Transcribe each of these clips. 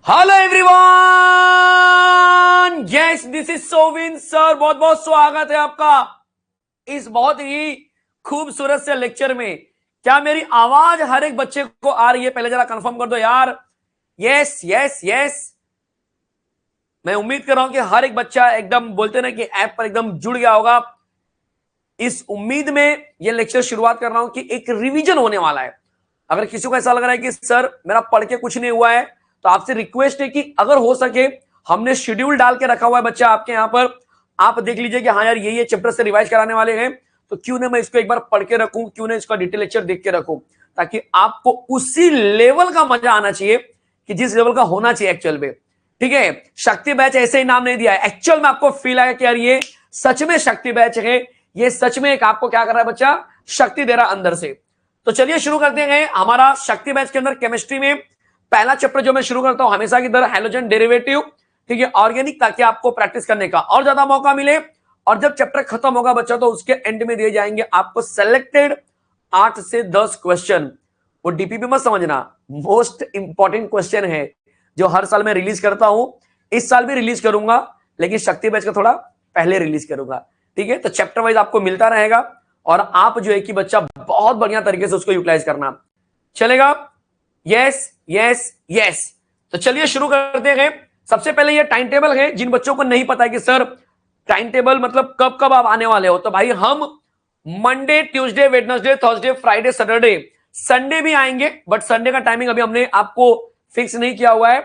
Hello everyone, yes this is Sovin sir. बहुत बहुत स्वागत है आपका इस बहुत ही खूबसूरत से लेक्चर में। क्या मेरी आवाज हर एक बच्चे को आ रही है? पहले जरा कंफर्म कर दो यार। यस यस यस, मैं उम्मीद कर रहा हूं कि हर एक बच्चा एकदम बोलते ना कि ऐप पर एकदम जुड़ गया होगा। इस उम्मीद में ये लेक्चर शुरुआत कर रहा हूं कि एक रिवीजन होने वाला है। अगर किसी को ऐसा लग रहा है कि सर मेरा पढ़ के कुछ नहीं हुआ है, तो आपसे रिक्वेस्ट है कि अगर हो सके, हमने शेड्यूल डाल के रखा हुआ है बच्चा आपके यहां पर, आप देख लीजिए कि हाँ यार ये चैप्टर से रिवाइज कराने वाले हैं, तो क्यों ना मैं इसको एक बार पढ़ के रखूं, क्यों ना इसका डिटेल लेक्चर देख के रखूं, ताकि आपको उसी लेवल का मजा आना चाहिए कि जिस लेवल का होना चाहिए एक्चुअल में। ठीक है, शक्ति बैच ऐसे ही नाम नहीं दिया है, एक्चुअल में आपको फील आएगा कि यार ये सच में शक्ति बैच है, ये सच में एक आपको क्या कर रहा है बच्चा, शक्ति दे रहा अंदर से। तो चलिए शुरू करते हैं हमारा शक्ति बैच के अंदर केमिस्ट्री में पहला चैप्टर जो मैं शुरू करता हूं हमेशा की तरह, हैलोजन डेरिवेटिव। ठीक है, ऑर्गेनिक, ताकि आपको प्रैक्टिस करने का और ज्यादा मौका मिले। और जब चैप्टर खत्म होगा बच्चा, तो उसके एंड में दिए जाएंगे आपको सेलेक्टेड 8 से 10 क्वेश्चन। वो डीपीपी मत समझना, मोस्ट इंपॉर्टेंट क्वेश्चन है जो हर साल मैं रिलीज करता हूं। इस साल भी रिलीज करूंगा, लेकिन शक्ति बैच का थोड़ा पहले रिलीज करूंगा। ठीक है, तो चैप्टर वाइज आपको मिलता रहेगा और आप जो है कि बच्चा बहुत बढ़िया तरीके से उसको यूटिलाइज करना चलेगा। यस यस यस, तो चलिए शुरू करते हैं। सबसे पहले ये टाइम टेबल है। जिन बच्चों को नहीं पता है कि सर टाइम टेबल मतलब कब कब आप आने वाले हो, तो भाई हम Monday, Tuesday, Wednesday, Thursday, Friday, Saturday, Sunday भी आएंगे, बट संडे का टाइमिंग अभी हमने आपको फिक्स नहीं किया हुआ है।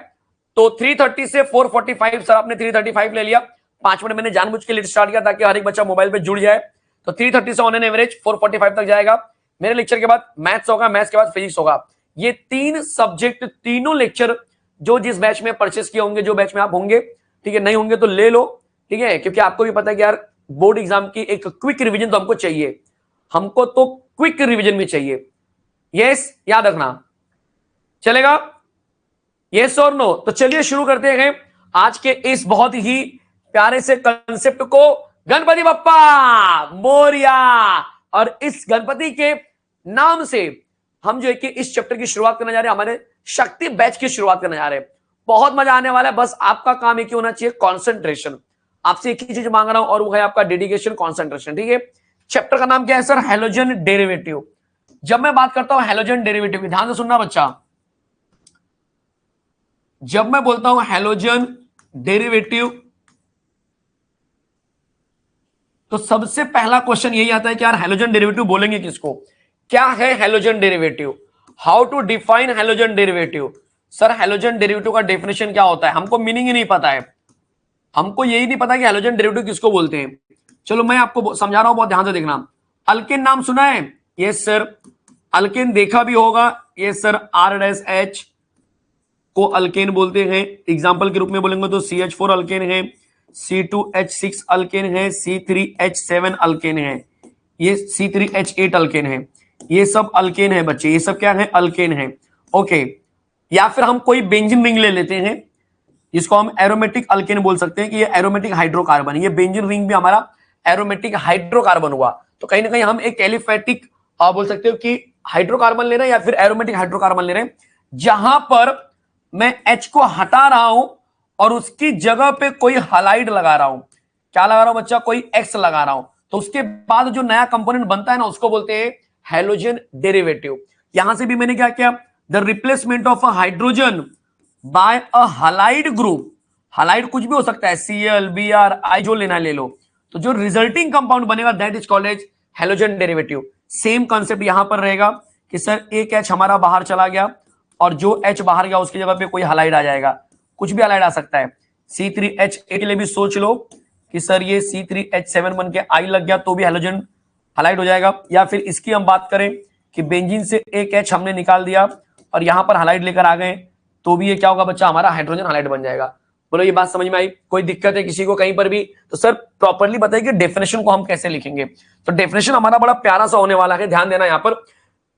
तो 3:30 से 4:45, सर आपने 3:35 ले लिया, 5 मिनट मैंने जानबूझ के लिए स्टार्ट किया ताकि हर एक बच्चा मोबाइल पे जुड़ जाए। तो 3:30 से ऑन एन एवरेज 4:45 तक जाएगा। मेरे लेक्चर के बाद मैथ्स होगा, मैथ्स के बाद फिजिक्स होगा। ये 3 सब्जेक्ट, तीनों लेक्चर जो जिस बैच में परचेस किए होंगे, जो बैच में आप होंगे, ठीक है, नहीं होंगे तो ले लो। ठीक है, क्योंकि आपको भी पता है कि यार बोर्ड एग्जाम की एक क्विक रिवीजन तो हमको चाहिए, हमको तो क्विक रिवीजन में चाहिए। यस, याद रखना, चलेगा? यस और नो? तो चलिए शुरू करते हैं आज के इस बहुत ही प्यारे से कंसेप्ट को। गणपति बप्पा मोरिया, और इस गणपति के नाम से हम जो है कि इस चैप्टर की शुरुआत करने जा रहे हैं, हमारे शक्ति बैच की शुरुआत करने जा रहे हैं। बहुत मजा आने वाला है। बस आपका काम एक ही होना चाहिए, कॉन्सेंट्रेशन। आपसे एक ही चीज मांग रहा हूं और वो है आपका डेडिकेशन, कॉन्सेंट्रेशन। ठीक है, चैप्टर का नाम क्या है सर? Halogen derivative. जब मैं बात करता हूं हैलोजन डेरिवेटिव की, ध्यान से सुनना बच्चा, जब मैं बोलता हूं हैलोजन डेरिवेटिव, तो सबसे पहला क्वेश्चन यही आता है कि यार हैलोजन डेरिवेटिव बोलेंगे किसको? क्या है halogen derivative? How to define halogen derivative? Sir halogen derivative का डेफिनेशन क्या होता है? हमको मीनिंग ही नहीं पता है, हमको यही नहीं पता कि हैलोजन डेरिवेटिव किसको बोलते हैं। चलो मैं आपको समझा रहा हूं, बहुत ध्यान से देखना। अल्केन नाम सुना है? Yes sir. अल्केन देखा भी होगा। यस सर, R-H को अल्केन बोलते हैं। एग्जाम्पल के रूप में बोलेंगे तो CH4 अल्केन है, C2H6 अल्केन है, C3H7 अल्केन है, ये C3H8 अल्केन है। ये सब अल्केन है बच्चे, ये सब क्या है? अल्केन है। ओके, या फिर हम कोई बेंजीन रिंग ले लेते हैं, जिसको हम एरोमेटिक अल्केन बोल सकते हैं कि ये एरोमेटिक हाइड्रोकार्बन है। ये बेंजीन रिंग भी हमारा एरोमेटिक हाइड्रोकार्बन हुआ। तो कहीं ना कहीं हम एक एलिफेटिक बोल सकते हो कि हाइड्रोकार्बन ले रहे हैं या फिर एरोमेटिक हाइड्रोकार्बन ले रहे हैं, जहां पर मैं H को हटा रहा हूं और उसकी जगह पे कोई हलाइड लगा रहा हूं। क्या लगा रहा हूं बच्चा? कोई X लगा रहा हूं। तो उसके बाद जो नया कंपोनेंट बनता है ना, उसको बोलते हैं हैलोजन डेरिवेटिव। यहां से भी मैंने क्या किया? The replacement of a hydrogen bye a halide group. Halide कुछ भी हो सकता है, Cl, Br, I, जो लेना ले लो। तो जो रिजल्टिंग कंपाउंड बनेगा that is called as halogen derivative. Same concept यहां पर रहेगा कि सर एक H हमारा बाहर चला गया और जो H बाहर गया उसकी जगह पे कोई हलाइड आ जाएगा, कुछ भी हलाइड आ सकता है। C3H8 के लिए भी सोच लो कि सर ये C3H7 बन के I लग गया तो भी हैलोजन हलाइड हो जाएगा। या फिर इसकी हम बात करें कि बेंजीन से एक H हमने निकाल दिया और यहां पर हलाइड लेकर आ गए, तो भी ये क्या होगा बच्चा? हमारा हाइड्रोजन हलाइड बन जाएगा। बोलो ये बात समझ में आई? कोई दिक्कत है किसी को कहीं पर भी? तो सर प्रॉपर्ली बताइए कि डेफिनेशन को हम कैसे लिखेंगे। तो डेफिनेशन हमारा बड़ा प्यारा सा होने वाला है, ध्यान देना यहां पर।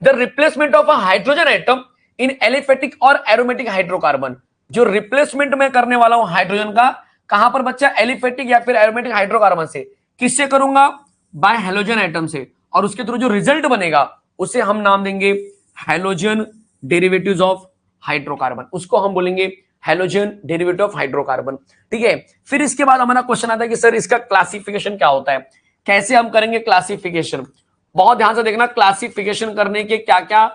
The replacement of a hydrogen atom in aliphatic और एरोमेटिक हाइड्रोकार्बन। जो रिप्लेसमेंट में करने वाला हूं हाइड्रोजन का, कहां पर बच्चा? एलिफेटिक या फिर एरोमेटिक हाइड्रोकार्बन से। किससे करूंगा? बाय हैलोजन एटम से। और उसके थ्रू जो रिजल्ट बनेगा उसे हम नाम देंगे हैलोजन डेरिवेटिव्स ऑफ हाइड्रोकार्बन। उसको हम बोलेंगे हैलोजन डेरिवेटिव ऑफ हाइड्रोकार्बन। ठीक है, फिर इसके बाद हमारा क्वेश्चन आता है कि सर इसका क्लासिफिकेशन क्या होता है, कैसे हम करेंगे क्लासिफिकेशन। बहुत ध्यान से देखना, क्लासिफिकेशन करने के क्या क्या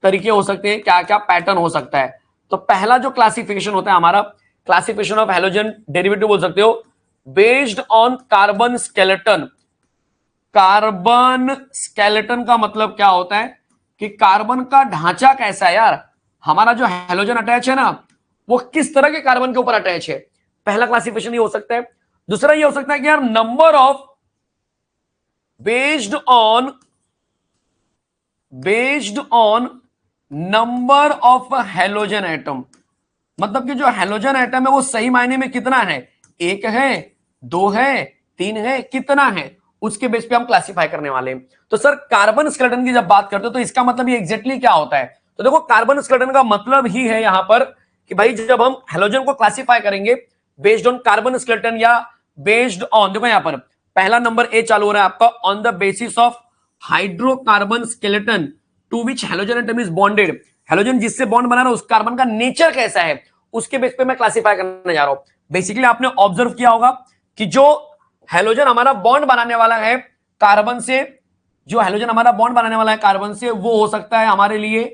तरीके हो सकते हैं, क्या क्या पैटर्न हो सकता है। तो पहला जो क्लासिफिकेशन होता है हमारा, क्लासिफिकेशन ऑफ हैलोजन डेरिवेटिव बोल सकते हो, based on carbon skeleton. Carbon skeleton का मतलब क्या होता है कि कार्बन का ढांचा कैसा है यार, हमारा जो हैलोजन अटैच है ना वो किस तरह के कार्बन के ऊपर अटैच है। पहला क्लासिफिकेशन ये हो सकता है। दूसरा ये हो सकता है कि यार number of based on number of halogen atom, मतलब कि जो हैलोजन एटम है वो सही मायने में कितना है, एक है, दो है, तीन है, कितना है, उसके बेस पे हम क्लासिफाई करने वाले हैं। तो सर कार्बन स्केलेटन की जब बात करते हो तो इसका मतलब ये एग्जैक्टली क्या होता है। तो देखो कार्बन स्केलेटन का मतलब ही है यहां पर कि भाई जब हम हैलोजन को क्लासिफाई करेंगे बेस्ड ऑन कार्बन स्केलेटन या बेस्ड ऑन, देखो यहां पर पहला नंबर ए चालू हो रहा है आपका, on the basis of hydrocarbon skeleton to which halogen atom is bonded. Halogen जिससे बॉन्ड बना रहा है उस कार्बन का नेचर कैसा है, उसके बेस पे मैं क्लासिफाई करने जा रहा हूं। बेसिकली आपने ऑब्जर्व किया होगा कि जो हैलोजन हमारा बॉन्ड बनाने वाला है कार्बन से, जो हैलोजन हमारा बॉन्ड बनाने वाला है कार्बन से, वो हो सकता है हमारे लिए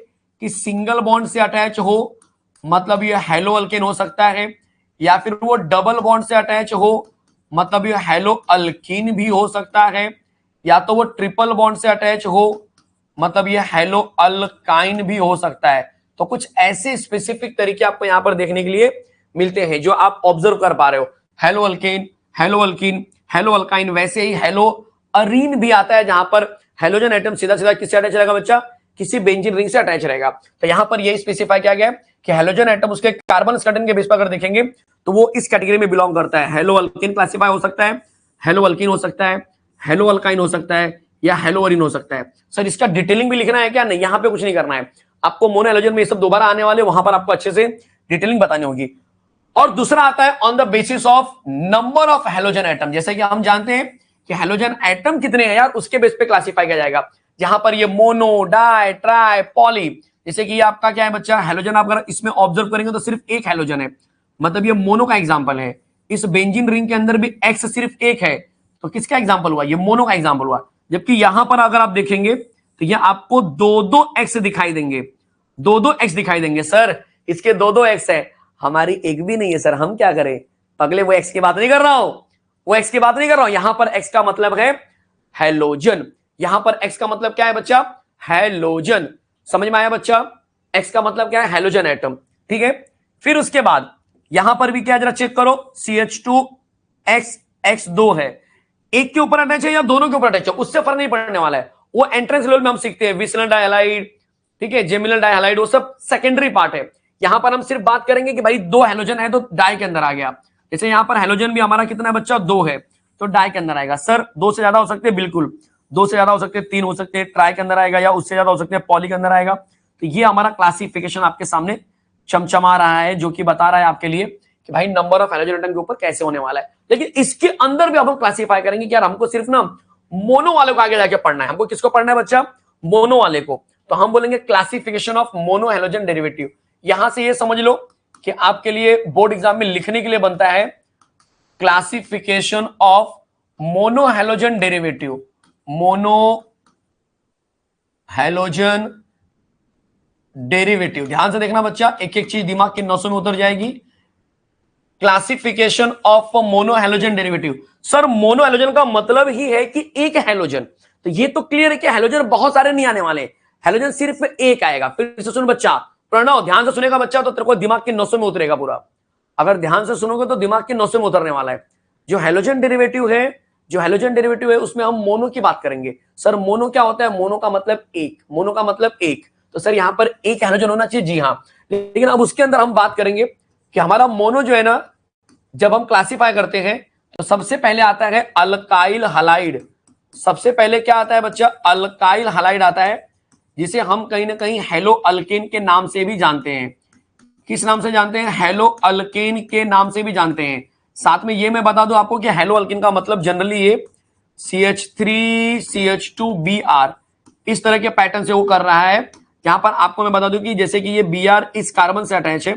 कि सिंगल बॉन्ड से अटैच हो, मतलब ये हैलो अल्केन हो सकता है, या फिर वो डबल बॉन्ड से अटैच हो, मतलब ये हैलो अल्कीन भी हो सकता है, या तो वो ट्रिपल बॉन्ड से अटैच हो, मतलब ये हैलो अल्काइन भी हो सकता है। तो कुछ ऐसे स्पेसिफिक तरीके आपको यहां पर देखने के लिए मिलते हैं जो आप ऑब्जर्व कर पा रहे हो, hello alkane, hello alkyne, hello alkyne. वैसे ही हैलो अरीन भी आता है जहां पर हैलोजन एटम सीधा सीधा किससे अटैच रहेगा बच्चा, किसी बेंजीन रिंग से अटैच रहेगा। तो यहां पर यही स्पेसिफाई किया गया है कि हैलोजन एटम उसके कार्बन स्केलेटन के बेस पर अगर देखेंगे तो वो इस कैटेगरी में बिलोंग करता है। हैलो अल्कीन क्लासिफाई हो सकता है, हैलो अल्कीन हो सकता है, हैलो अल्काइन हो सकता है, या हैलो अरीन हो सकता है। सर इसका डिटेलिंग भी लिखना है क्या, नहीं, यहां पे कुछ नहीं करना है आपको। मोनो हैलोजन में ये सब दोबारा आने वाले, वहां पर आपको अच्छे से डिटेलिंग बतानी होगी। और दूसरा आता है on the basis of number of halogen atom. जैसे कि हम जानते हैं कि हैलोजन एटम कितने हैं यार, उसके बेस पे क्लासिफाई किया जाएगा। जहां पर ये मोनो, डाई, ट्राई, पॉली, जैसे कि ये आपका क्या है बच्चा, हैलोजन आप अगर इसमें ऑब्जर्व करेंगे तो सिर्फ एक हैलोजन है, मतलब ये मोनो का एग्जांपल है। इस बेंजीन रिंग के अंदर भी एक्स सिर्फ एक है, तो किसका एग्जांपल हुआ, ये मोनो का एग्जांपल हुआ। जबकि यहां पर अगर आप देखेंगे तो ये आपको दो दो एक्स दिखाई देंगे, दो दो एक्स दिखाई देंगे। सर इसके दो दो एक्स है, हमारी एक भी नहीं है सर, हम क्या करें। अगले वो एक्स की बात नहीं कर रहा हूं, वो एक्स की बात नहीं कर रहा हूं। यहां पर एक्स का मतलब है हैलोजन, यहां पर एक्स का मतलब क्या है बच्चा, हैलोजन। समझ में आया बच्चा, एक्स का मतलब क्या है, हैलोजन एटम। ठीक है, फिर उसके बाद यहां पर भी क्या, जरा चेक करो, CH2 x 2 है, एक के ऊपर अटैच है या दोनों के ऊपर अटैच है, उससे फर्क नहीं पड़ने वाला है। वो एंट्रेंस लेवल में हम सीखते हैं, विसिनल डाइहालाइड, ठीक है, जेमिनल डाइहालाइड, वो सब सेकेंडरी पार्ट है। यहां पर हम सिर्फ बात करेंगे कि भाई दो हैलोजन है तो डाई के अंदर आ गया। जैसे यहां पर हैलोजन भी हमारा कितना है बच्चा, दो है, तो डाई के अंदर आएगा। सर दो से ज्यादा हो सकते हैं, बिल्कुल दो से ज्यादा हो सकते हैं, तीन हो सकते हैं, ट्राई के अंदर आएगा, या उससे ज्यादा हो सकते हैं, पॉली के अंदर आएगा। तो ये हमारा क्लासिफिकेशन आपके सामने चमचमा रहा है, जो कि बता रहा है आपके लिए कि भाई नंबर ऑफ हैलोजन एटम के ऊपर कैसे होने वाला है। लेकिन इसके अंदर भी अब हम क्लासिफाई करेंगे कि यार हमको सिर्फ ना मोनो वाले को आगे जाके पढ़ना है। हमको किसको पढ़ना है बच्चा, मोनो वाले को। तो हम बोलेंगे classification of mono halogen derivative. यहां से ये समझ लो कि आपके लिए बोर्ड एग्जाम में लिखने के लिए बनता है classification of mono halogen derivative, mono halogen derivative. ध्यान से देखना बच्चा, एक एक चीज दिमाग की नसों में उतर जाएगी। Classification of mono halogen derivative. Sir mono halogen का मतलब ही है कि एक हैलोजन, तो ये तो क्लियर है कि हैलोजन बहुत सारे नहीं आने वाले, हैलोजन सिर्फ एक आएगा। फिर से सुन बच्चा, प्रणव ध्यान से सुनेगा बच्चा तो तेरे को दिमाग की नसों में उतरेगा पूरा। अगर ध्यान से सुनोगे तो दिमाग की नसों में उतरने वाला है। जो हैलोजन डेरिवेटिव है, जो हैलोजन डेरिवेटिव है उसमें हम मोनो की बात करेंगे। सर मोनो क्या होता है, मोनो का मतलब एक, मोनो का मतलब एक, तो सर यहां पर एक हैलोजन होना चाहिए, जी हाँ। लेकिन अब उसके अंदर हम बात करेंगे कि हमारा मोनो जो है ना, जब हम क्लासिफाई करते हैं तो सबसे पहले आता है अल्काइल हलाइड। सबसे पहले क्या आता है बच्चा, अल्काइल हलाइड आता है, जिसे हम कहीं ना कहीं हेलो अल्केन के नाम से भी जानते हैं। किस नाम से जानते हैं, हेलो अल्केन के नाम से भी जानते हैं। साथ में ये मैं बता दूं आपको कि हेलो अल्केन का मतलब जनरली ये CH3CH2Br इस तरह के पैटर्न से वो कर रहा है। यहां पर आपको मैं बता दूं कि जैसे कि ये Br इस कार्बन से अटैच है,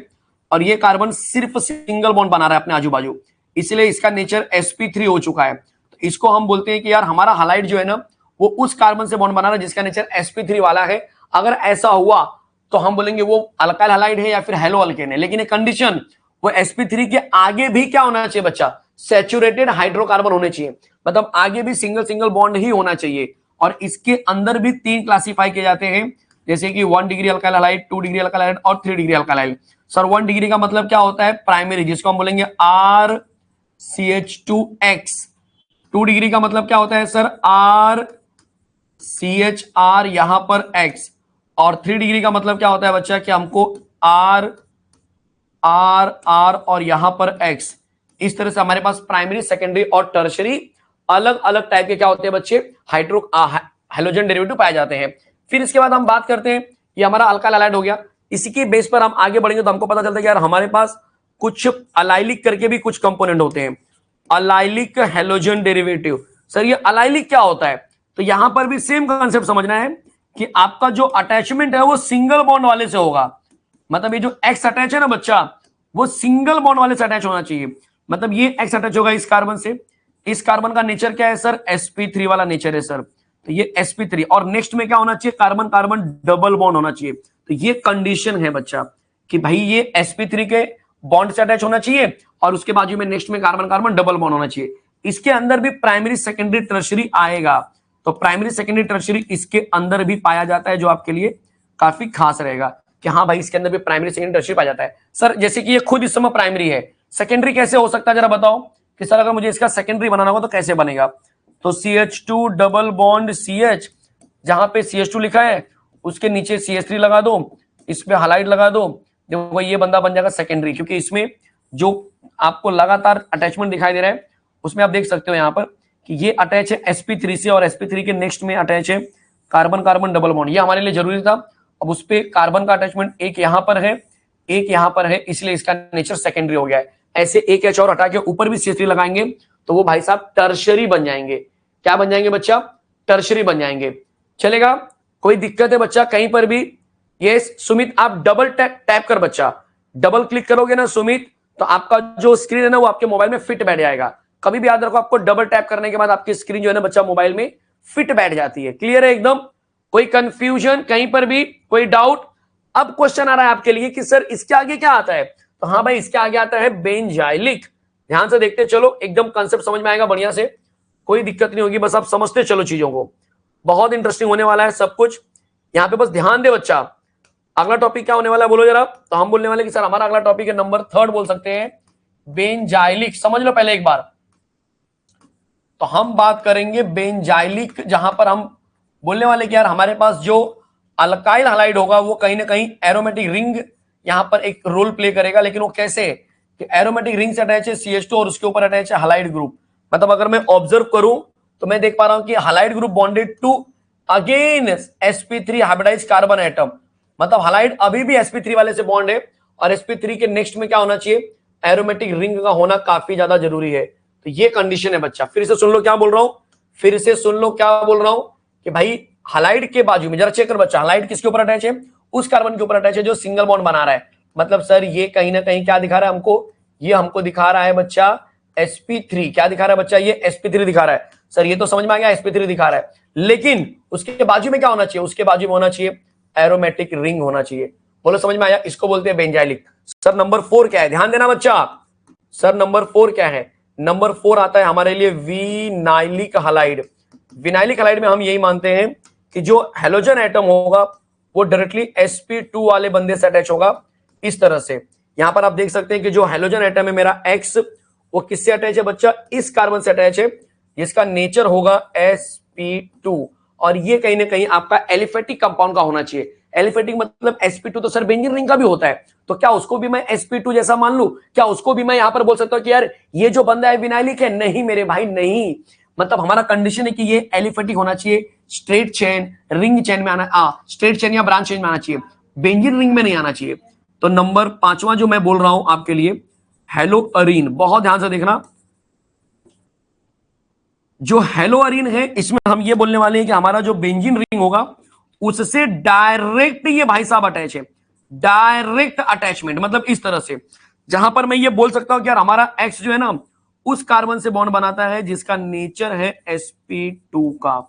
और ये कार्बन सिर्फ सिंगल बॉन्ड बना रहा है अपने आजू बाजू, इसलिए इसका नेचर sp3 हो चुका है। तो इसको हम बोलते हैं कि यार हमारा हालाइड जो है ना वो उस कार्बन से बॉन्ड बना रहा है जिसका नेचर sp3 वाला है। अगर ऐसा हुआ तो हम बोलेंगे वो अल्काइल हालाइड है या फिर हेलो अल्केन है। लेकिन एक कंडीशन, वो sp3 के आगे भी क्या होना चाहिए बच्चा, सैचुरेटेड हाइड्रोकार्बन होने चाहिए, मतलब आगे भी सिंगल सिंगल बॉन्ड ही होना चाहिए। और इसके अंदर भी 3 क्लासिफाई किए जाते हैं, जैसे कि 1 degree alkyl halide, 2 degree alkyl halide और 3 degree alkyl halide. Sir 1 degree का मतलब क्या होता है, प्राइमरी, जिसको हम बोलेंगे RCH2X। 2 डिग्री का मतलब क्या होता है सर, RCHR यहां पर X। और 3 डिग्री का मतलब क्या होता है बच्चा कि हमको R और यहां पर X। इस तरह से हमारे पास प्राइमरी, सेकेंडरी और टर्शरी अलग अलग टाइप के क्या होते हैं बच्चे, हैलोजन डेरिवेटिव पाए जाते हैं। फिर इसके बाद हम बात करते हैं, ये हमारा अल्काइल हालाइड हो गया। इसी के बेस पर हम आगे बढ़ेंगे तो हमको पता चलता है कि यार हमारे पास कुछ अलाइलिक करके भी कुछ कंपोनेंट होते हैं, अलाइलिक हैलोजन डेरिवेटिव। सर ये अलाइलिक क्या होता है, तो यहां पर भी सेम कंसेप्ट समझना है कि आपका जो अटैचमेंट है वो सिंगल बॉन्ड वाले से होगा। मतलब ये जो एक्स अटैच है ना बच्चा, वो सिंगल बॉन्ड वाले से अटैच होना चाहिए। मतलब ये एक्स अटैच होगा इस कार्बन से, इस कार्बन का नेचर क्या है सर, sp3 वाला नेचर है सर, तो ये sp3। और नेक्स्ट में क्या होना चाहिए, कार्बन कार्बन डबल बॉन्ड होना चाहिए। तो ये कंडीशन है बच्चा कि भाई ये sp3 के बॉन्ड से अटैच होना चाहिए और उसके बाजू में नेक्स्ट में कार्बन कार्बन डबल बॉन्ड होना चाहिए। इसके अंदर भी प्राइमरी, सेकेंडरी, टर्शरी आएगा, तो प्राइमरी, सेकेंडरी, टर्शरी इसके अंदर भी पाया जाता है, जो आपके लिए काफी खास रहेगा कि हाँ भाई इसके अंदर भी प्राइमरी, सेकेंडरी, टर्शरी पाया जाता है। सर जैसे कि ये खुद इस समय प्राइमरी है, सेकेंडरी कैसे हो सकता है जरा बताओ कि सर अगर मुझे इसका सेकेंडरी बनाना होगा तो कैसे बनेगा। तो CH2 डबल बॉन्ड CH, जहां पे CH2 लिखा है उसके नीचे CH3 लगा दो, इस पे हालाइड लगा दो, देखो ये बंदा बन जाएगा सेकेंडरी, क्योंकि इसमें जो आपको लगातार अटैचमेंट दिखाई दे रहा है उसमें आप देख सकते हो यहाँ पर कि ये अटैच है sp3 से और sp3 के नेक्स्ट में अटैच है कार्बन कार्बन डबल बॉन्ड। ये हमारे लिए जरूरी था। अब उस पे कार्बन का अटैचमेंट एक यहां पर है, एक यहां पर है, इसलिए इसका नेचर सेकेंडरी हो गया है। ऐसे एक H और हटा के ऊपर भी CH3 लगाएंगे तो वो भाई साहब टर्शरी बन जाएंगे। क्या बन जाएंगे बच्चा, टर्शरी बन जाएंगे। चलेगा, कोई दिक्कत है बच्चा कहीं पर भी। ये सुमित आप डबल टैप कर बच्चा, डबल क्लिक करोगे ना सुमित, तो आपका जो स्क्रीन है ना वो आपके मोबाइल में फिट बैठ जाएगा। कभी भी याद रखो, आपको डबल टैप करने के बाद आपकी स्क्रीन जो है ना बच्चा मोबाइल में फिट बैठ जाती है। क्लियर है एकदम, कोई कंफ्यूजन कहीं पर भी, कोई डाउट। अब क्वेश्चन आ रहा है आपके लिए कि सर इसके आगे क्या आता है, तो हाँ भाई इसके आगे आता है बेंजाइलिक। ध्यान से देखते चलो, एकदम कंसेप्ट समझ में आएगा बढ़िया से, कोई दिक्कत नहीं होगी, बस आप समझते चलो चीजों को। बहुत इंटरेस्टिंग होने वाला है सब कुछ, यहाँ पे बस ध्यान दे बच्चा। अगला टॉपिक क्या होने वाला है बोलो जरा, तो हम बोलने वाले कि सर हमारा अगला टॉपिक है नंबर 3 बोल सकते हैं, बेंजाइलिक। समझ लो पहले एक बार, तो हम बात करेंगे बेंजाइलिक, जहां पर हम बोलने वाले कि यार हमारे पास जो अल्काइल हालाइड होगा वो कहीं ना कहीं एरोमेटिक रिंग यहां पर एक रोल प्ले करेगा। लेकिन वो कैसे, कि एरोमेटिक रिंग से अटैच है CH2 और उसके ऊपर अटैच है हालाइड ग्रुप। मतलब अगर मैं ऑब्जर्व करूं तो मैं देख पा रहा हूं कि halide group bonded to again sp3 hybridised carbon atom. मतलब हालाइड अभी भी sp3 वाले से बॉन्ड है और sp3 के नेक्स्ट में क्या होना चाहिए, एरोमेटिक रिंग का होना काफी ज्यादा जरूरी है। तो ये कंडीशन है बच्चा। फिर से सुन लो क्या बोल रहा हूं, फिर से सुन लो क्या बोल रहा हूं कि भाई हालाइड के बाजू में जरा चेक कर बच्चा, हालाइड किसके ऊपर अटैच है, उस कार्बन के ऊपर अटैच है जो सिंगल बॉन्ड बना रहा है। मतलब सर ये कहीं ना कहीं क्या दिखा रहा है हमको, ये हमको दिखा रहा है बच्चा sp3। क्या दिखा रहा है बच्चा, ये sp3 दिखा रहा है। सर ये तो समझ में आ गया sp3 दिखा रहा है, लेकिन उसके बाजू में क्या होना चाहिए, उसके बाजू में होना चाहिए एरोमेटिक रिंग होना चाहिए। बोलो समझ में आया, इसको बोलते हैं बेंजाइलिक। सर नंबर 4 क्या है, ध्यान देना बच्चा। सर नंबर 4 क्या है, नंबर 4 आता है हमारे लिए विनाइलिक हालाइड। विनाइलिक हालाइड में हम यही मानते हैं कि जो हैलोजन एटम होगा वो डायरेक्टली sp2 वाले बंदे से अटैच होगा। इस तरह से यहां पर आप देख सकते हैं कि जो हैलोजन एटम है मेरा X, वो किससे अटैच है बच्चा, इस कार्बन से अटैच है जिसका नेचर होगा sp2। और ये कहीं ना कहीं आपका एलिफेटिक कंपाउंड का होना चाहिए। एलिफेटिक मतलब sp2 तो सर बेंजीन रिंग का भी होता है, तो क्या उसको भी मैं sp2 जैसा मान लूं, क्या उसको भी मैं यहां पर बोल सकता हूं कि यार ये जो बंदा है विनाइलिक है? नहीं मेरे भाई नहीं। मतलब हमारा कंडीशन है कि ये एलिफेटिक होना चाहिए, स्ट्रेट चेन, रिंग चेन में आना, स्ट्रेट चेन या ब्रांच चेन में आना चाहिए, बेंजीन रिंग में नहीं आना चाहिए। तो नंबर 5वां जो मैं बोल रहा हूं आपके लिए, हेलोअरीन। बहुत ध्यान से देखना, जो हेलोअरीन है इसमें हम ये बोलने वाले हैं कि हमारा जो बेंजीन रिंग होगा उससे डायरेक्ट ये भाई साहब अटैच है, डायरेक्ट अटैचमेंट, मतलब इस तरह से, जहां पर मैं ये बोल सकता हूं कि यार हमारा एक्स जो है ना उस कार्बन से बॉन्ड बनाता है जिसका नेचर है sp2 का,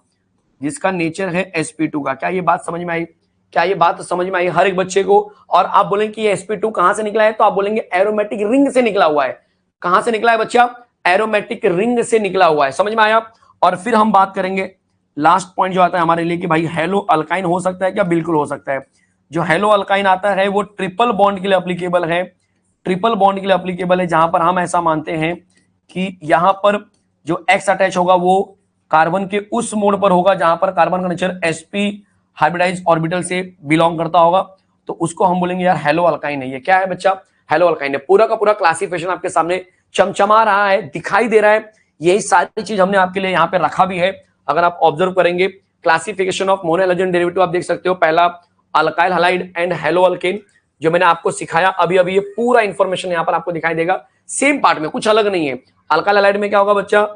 जिसका नेचर है sp2 का। क्या ये बात समझ में आई? क्या ये बात समझ में आई हर एक बच्चे को? और आप बोलेंगे कि ये sp2 कहां से निकला है, तो आप बोलेंगे एरोमेटिक रिंग से निकला हुआ है। कहां से निकला है बच्चा? एरोमेटिक रिंग से निकला हुआ है। समझ में आया? और फिर हम बात करेंगे लास्ट पॉइंट जो आता है हमारे लिए कि भाई हेलो अल्काइन हो सकता है क्या? बिल्कुल हो सकता है। जो हेलो अल्काइन आता है वो ट्रिपल बॉन्ड के लिए एप्लीकेबल है, ट्रिपल बॉन्ड के लिए एप्लीकेबल है, जहां पर हम ऐसा मानते हैं कि यहां पर जो एक्स अटैच होगा वो कार्बन के उस मोड पर होगा जहां पर कार्बन का नेचर sp हाइब्रिडाइज ऑर्बिटल से बिलोंग करता होगा, तो उसको हम बोलेंगे यार हेलो अल्काइन है। ये क्या है बच्चा? हेलो अल्काइन है। पूरा का पूरा क्लासिफिकेशन आपके सामने चमचमा रहा है, दिखाई दे रहा है। यही सारी चीज हमने आपके लिए यहाँ पे रखा भी है। अगर आप ऑब्जर्व करेंगे classification of mono halogen derivative आप देख सकते हो, पहला alkyl halide and hello alkane, जो मैंने आपको सिखाया अभी अभी, ये पूरा इंफॉर्मेशन यहाँ पर आपको दिखाई देगा सेम पार्ट में, कुछ अलग नहीं है। अल्काइल हैलाइड में क्या होगा बच्चा?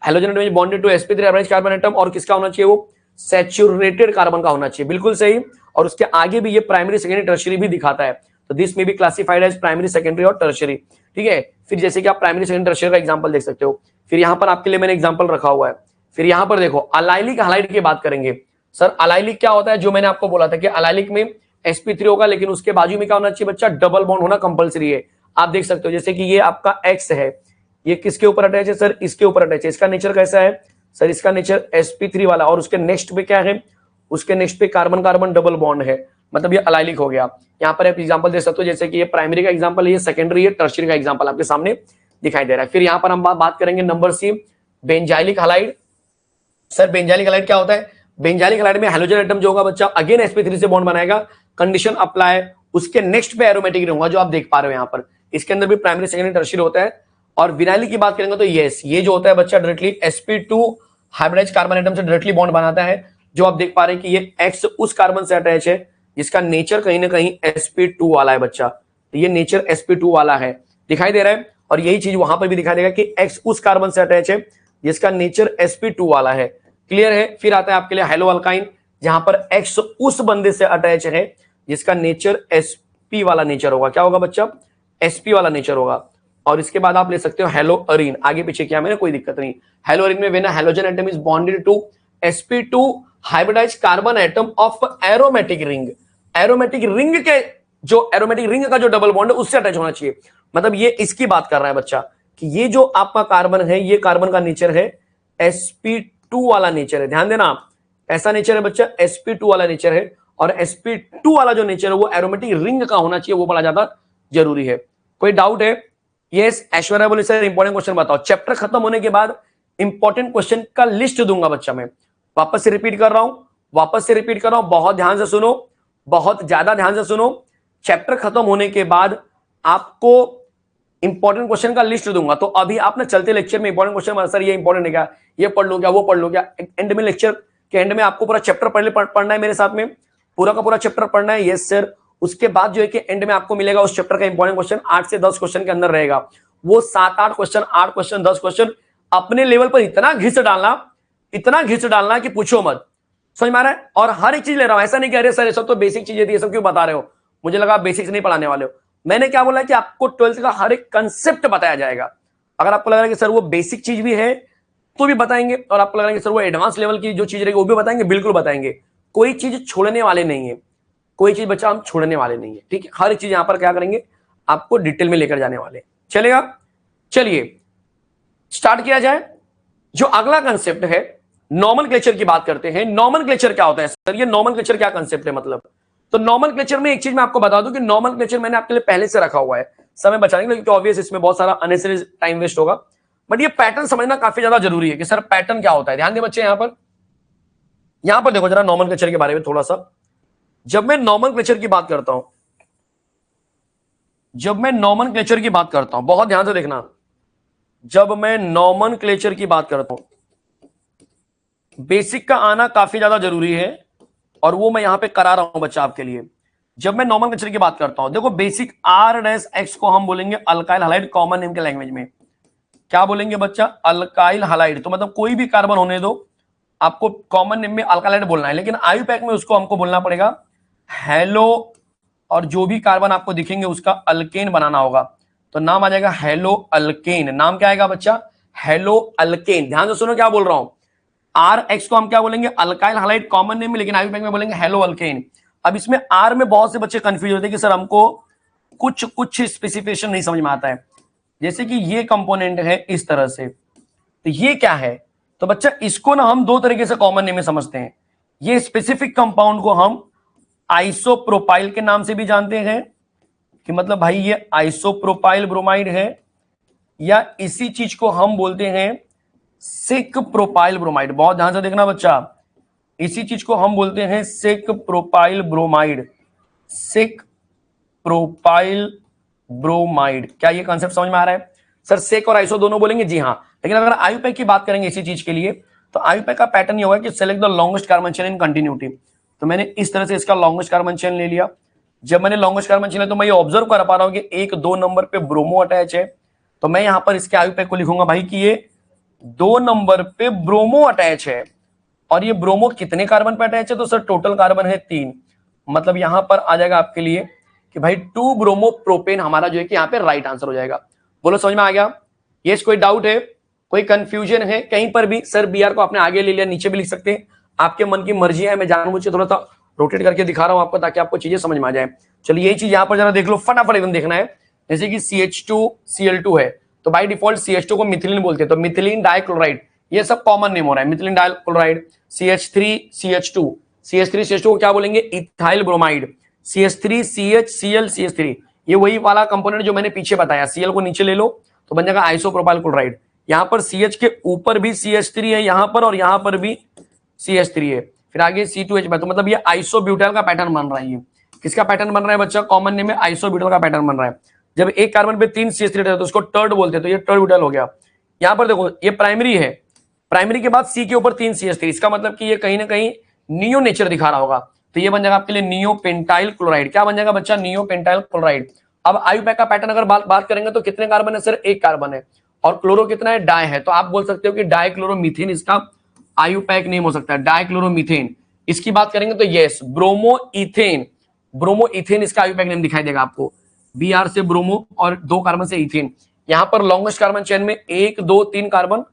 Halogen atom bonded to sp3 average carbon atom, और किसका होना चाहिए? वो सैचुरेटेड कार्बन का होना चाहिए। बिल्कुल सही। और उसके आगे भी ये प्राइमरी सेकेंडरी टर्शियरी भी दिखाता है, तो दिस में भी क्लासिफाइड एज प्राइमरी सेकेंडरी और टर्शियरी। ठीक है, फिर जैसे कि आप प्राइमरी सेकेंडरी टर्शियरी का एग्जांपल देख सकते हो। फिर यहाँ पर आपके लिए मैंने एग्जांपल रखा हुआ है। फिर यहाँ पर देखो अलाइलिक हैलाइड की बात करेंगे। सर अलाइलिक क्या होता है? जो मैंने आपको बोला था कि अलाइलिक में sp3 होगा, लेकिन उसके बाजू में क्या होना चाहिए बच्चा? डबल बॉन्ड होना कंपलसरी है। आप देख सकते हो जैसे कि ये आपका x है, ये किसके ऊपर अटैच है? सर इसके ऊपर अटैच है। इसका नेचर कैसा है? सर इसका नेचर sp3 वाला, और उसके नेक्स्ट पे क्या है? उसके नेक्स्ट पे कार्बन कार्बन डबल बॉन्ड है, मतलब ये अलाइलिक हो गया। यहाँ पर आप एग्जांपल दे सकते हो, जैसे कि ये प्राइमरी का एग्जांपल है, ये सेकेंडरी है, टर्शियरी का एग्जांपल आपके सामने दिखाई दे रहा है। फिर यहाँ पर हम बात करेंगे number C, benzylic halide. Sir benzylic halide क्या होता है? बेंजाइलिक हैलाइड में हैलोजन एटम जो होगा बच्चा अगेन sp3 से बॉन्ड बनाएगा, कंडीशन अप्लाई, उसके नेक्स्ट पे एरोमेटिक रिंग होगा, जो आप देख पा रहे हो यहाँ पर। इसके अंदर भी प्राइमरी सेकेंडरी टर्शियरी होता है। और विनाइलिक की बात करेंगे तो यस, ये जो होता है बच्चा directly sp2 hybridise carbon atom से डायरेक्टली बॉन्ड बनाता है, जो आप देख पा रहे हैं कि ये x उस कार्बन से अटैच है जिसका नेचर कहीं ना कहीं sp2 वाला है बच्चा। तो ये नेचर sp2 वाला है, दिखाई दे रहा है। और यही चीज वहां पर भी दिखाई देगा कि x उस कार्बन से अटैच है जिसका नेचर sp2 वाला है। क्लियर है? फिर आता है आपके लिए हेलो अल्काइन, जहां पर x उस बंदे से अटैच है जिसका नेचर sp वाला नेचर होगा। क्या होगा बच्चा? sp वाला नेचर होगा। और इसके बाद आप ले सकते हो हेलो अरीन, आगे पीछे किया मैंने, कोई दिक्कत नहीं। हेलो अरीन में वेना halogen atom is bonded to sp2 hybridise carbon atom of aromatic ring. Aromatic ring के जो एरोमेटिक रिंग का जो डबल बॉन्ड है उससे अटैच होना चाहिए। मतलब ये इसकी बात कर रहा है बच्चा कि ये जो आपका कार्बन है, ये कार्बन का नेचर है sp2 वाला नेचर है। ध्यान देना आप, ऐसा नेचर है बच्चा, sp2 वाला नेचर है। और sp2 वाला जो नेचर है वो एरोमेटिक रिंग का होना चाहिए, वो बड़ा ज्यादा जरूरी है। कोई डाउट है? यस ऐश्वर्या बोले सर इंपॉर्टेंट क्वेश्चन बताओ। चैप्टर खत्म होने के बाद इंपॉर्टेंट क्वेश्चन का लिस्ट दूंगा बच्चा मैं। वापस से रिपीट कर रहा हूं, बहुत ध्यान से सुनो, बहुत ज्यादा ध्यान से सुनो। चैप्टर खत्म होने के बाद आपको इंपॉर्टेंट क्वेश्चन का लिस्ट दूंगा। तो अभी आप ना चलते लेक्चर में इंपॉर्टेंट क्वेश्चन, सर ये इंपॉर्टेंट है क्या, ये पढ़ लो क्या, वो पढ़ लो क्या, एंड में लेक्चर के एंड में आपको पूरा चैप्टर पढ़ना है मेरे साथ में, पूरा का पूरा चैप्टर पढ़ना है। Yes sir. उसके बाद जो है कि एंड में आपको मिलेगा उस चैप्टर का इंपॉर्टेंट क्वेश्चन, 8 से 10 क्वेश्चन के अंदर रहेगा। वो 7-8 क्वेश्चन, 8 क्वेश्चन, 10 क्वेश्चन अपने लेवल पर इतना घिस डालना कि पूछो मत। समझ में आ रहा है? और हर एक चीज ले रहा हूं, ऐसा नहीं कह रहे सर ये सब तो बेसिक चीजें थी, ये सब क्यों बता रहे हो, मुझे लगा आप बेसिक्स नहीं पढ़ाने वाले हो। मैंने क्या बोला कि आपको 12th का हर एक कंसेप्ट बताया जाएगा। अगर आपको लग रहा है कि सर वो बेसिक चीज भी है तो भी बताएंगे, और आपको लग रहा है कि सर वो एडवांस लेवल की जो चीज रहेगी वो भी बताएंगे, बिल्कुल बताएंगे। कोई चीज छोड़ने वाले नहीं है, कोई चीज बच्चा हम छोड़ने वाले नहीं है। ठीक है, हर एक चीज यहां पर क्या करेंगे, आपको डिटेल में लेकर जाने वाले। चलेगा? चलिए स्टार्ट किया जाए। जो अगला कंसेप्ट है नॉमेनक्लेचर की बात करते हैं। नॉमेनक्लेचर क्या होता है सर, ये नॉमेनक्लेचर क्या कंसेप्ट है मतलब? तो नॉमेनक्लेचर में एक चीज मैं आपको बता दूं कि नॉमेनक्लेचर मैंने आपके लिए पहले से रखा हुआ है, समय बचाने के लिए, क्योंकि ऑब्वियस इसमें बहुत सारा अननेसेसरी टाइम वेस्ट होगा। बट ये पैटर्न समझना काफी ज्यादा जरूरी है कि सर पैटर्न क्या होता है। ध्यान दे बच्चे, यहां पर देखो जरा नॉमेनक्लेचर के बारे में थोड़ा सा। जब मैं नॉमेनक्लेचर की बात करता हूं, बहुत ध्यान से देखना, जब मैं नॉमेनक्लेचर की बात करता हूं, बेसिक का आना काफी ज्यादा जरूरी है, और वो मैं यहां पे करा रहा हूं बच्चा आपके लिए। जब मैं नॉमेनक्लेचर की बात करता हूं, देखो बेसिक R-X को हम बोलेंगे अल्काइल हैलाइड, कॉमन नेम के लैंग्वेज में क्या बोलेंगे बच्चा? Alkyl halide. तो मतलब कोई भी कार्बन होने दो, आपको कॉमन नेम में अल्काइल हैलाइड बोलना है, लेकिन आयुपैक में उसको हमको बोलना पड़ेगा हेलो और जो भी कार्बन आपको दिखेंगे उसका अल्केन बनाना होगा, तो नाम आ जाएगा हेलो अल्केन। नाम क्या आएगा बच्चा? Hello alkane. ध्यान से सुनो क्या बोल रहा हूं। आर एक्स को हम क्या बोलेंगे? अल्काइल हाइलाइट कॉमन नेम में, लेकिन आयुपैक में बोलेंगे हेलो अल्केन। अब इसमें आर में बहुत से बच्चे कंफ्यूज होते हैं कि सर हमको कुछ स्पेसिफिकेशन नहीं समझ में आता है। जैसे कि ये कंपोनेंट है इस तरह से, तो ये क्या है? तो बच्चा इसको ना हम दो तरीके से कॉमन नेम में समझते हैं। ये स्पेसिफिक कंपाउंड को हम आइसोप्रोपाइल के नाम से भी जानते हैं कि मतलब भाई ये आइसोप्रोपाइल ब्रोमाइड है, या इसी चीज को हम बोलते हैं सिक प्रोपाइल ब्रोमाइड। बहुत ध्यान से देखना बच्चा, इसी चीज को हम बोलते हैं सिक प्रोपाइल ब्रोमाइड। सिक प्रोपाइल ब्रोमाइड। क्या ये कॉन्सेप्ट समझ में आ रहा है? सर सेक और आइसो दोनों बोलेंगे, जी हाँ। लेकिन अगर आयुपैक की बात करेंगे इसी चीज के लिए, तो आयुपैक का पैटर्न ये होगा कि select the longest carbon chain in continuity. तो मैंने इस तरह से इसका लॉन्गेस्ट कार्बन चेन ले लिया। जब मैंने लॉन्गेस्ट कार्बन चेन लिया तो मैं ये ऑब्जर्व कर पा रहा हूं कि 1-2 नंबर पे ब्रोमो अटैच है, तो मैं यहां पर इसके आयुपैक को लिखूंगा भाई कि ये 2 नंबर पे ब्रोमो अटैच है। और ये ब्रोमो कितने कार्बन पे अटैच है? तो सर टोटल कार्बन है 3। मतलब यहां पर आ जाएगा आपके लिए कि भाई 2 ब्रोमो प्रोपेन हमारा जो है कि यहाँ पे राइट आंसर हो जाएगा। बोलो समझ में आ गया? यस, कोई डाउट है, कोई कंफ्यूजन है कहीं पर भी? सर बी आर को आपने आगे ले लिया, नीचे भी लिख सकते हैं, आपके मन की मर्जी है। मैं जानबूझ के थोड़ा सा रोटेट करके दिखा रहा हूं आपको ताकि आपको चीजें समझ में आ जाए। चलिए यही चीज यहां पर जरा देख लो, फटाफट एकदम देखना है। जैसे कि CH2Cl2 है, तो बाय डिफॉल्ट CH2 को मिथिलीन बोलते हैं, तो मिथिलीन डाइक्लोराइड, ये सब कॉमन नेम हो रहा है। मिथिलीन डाइक्लोराइड, CH3CH2 को क्या बोलेंगे? Ethyl bromide. CH3CHCl ये वही वाला कंपोनेंट जो मैंने पीछे बताया। Cl को नीचे ले लो तो बन जाएगा आइसोप्रोपाइल क्लोराइड। यहां पर CH के ऊपर भी CH3 है यहां पर, और यहां पर भी CH3 है, फिर आगे C2H, तो मतलब ये आइसोब्यूटाइल का पैटर्न बन रहा है। ये किसका पैटर्न बन रहा है बच्चा? कॉमन नेम में आइसोब्यूटाइल का पैटर्न बन रहा है। जब एक कार्बन पे 3 CH3 रहता है तो उसको टर्ड बोलते हैं, तो ये टर्ड ब्यूटाइल हो गया। यहां पर देखो ये प्राइमरी है, प्राइमरी के बाद C के ऊपर 3 CH3, इसका मतलब कि ये कहीं ना कहीं नियो नेचर दिखा रहा होगा, तो ये बन जाएगा आपके लिए नियोपेंटाइल क्लोराइड। क्या बन जाएगा बच्चा? Neopentyl chloride. अब आयुपैक का पैटर्न अगर बात करेंगे तो कितने कार्बन है? सर 1 कार्बन है, और क्लोरो कितना है? डाई है, तो आप बोल सकते हो कि डाइक्लोरोमीथेन इसका आयुपैक नेम हो सकता है, डाइक्लोरोमीथेन। इसकी बात करेंगे तो yes, bromo ethane, bromo ethane इसका आयुपैक नेम दिखाई देगा आपको। Br से ब्रोमो और 2 कार्बन से इथेन। यहां पर लॉन्गेस्ट कार्बन चेन में 1, 2, 3 कार्बन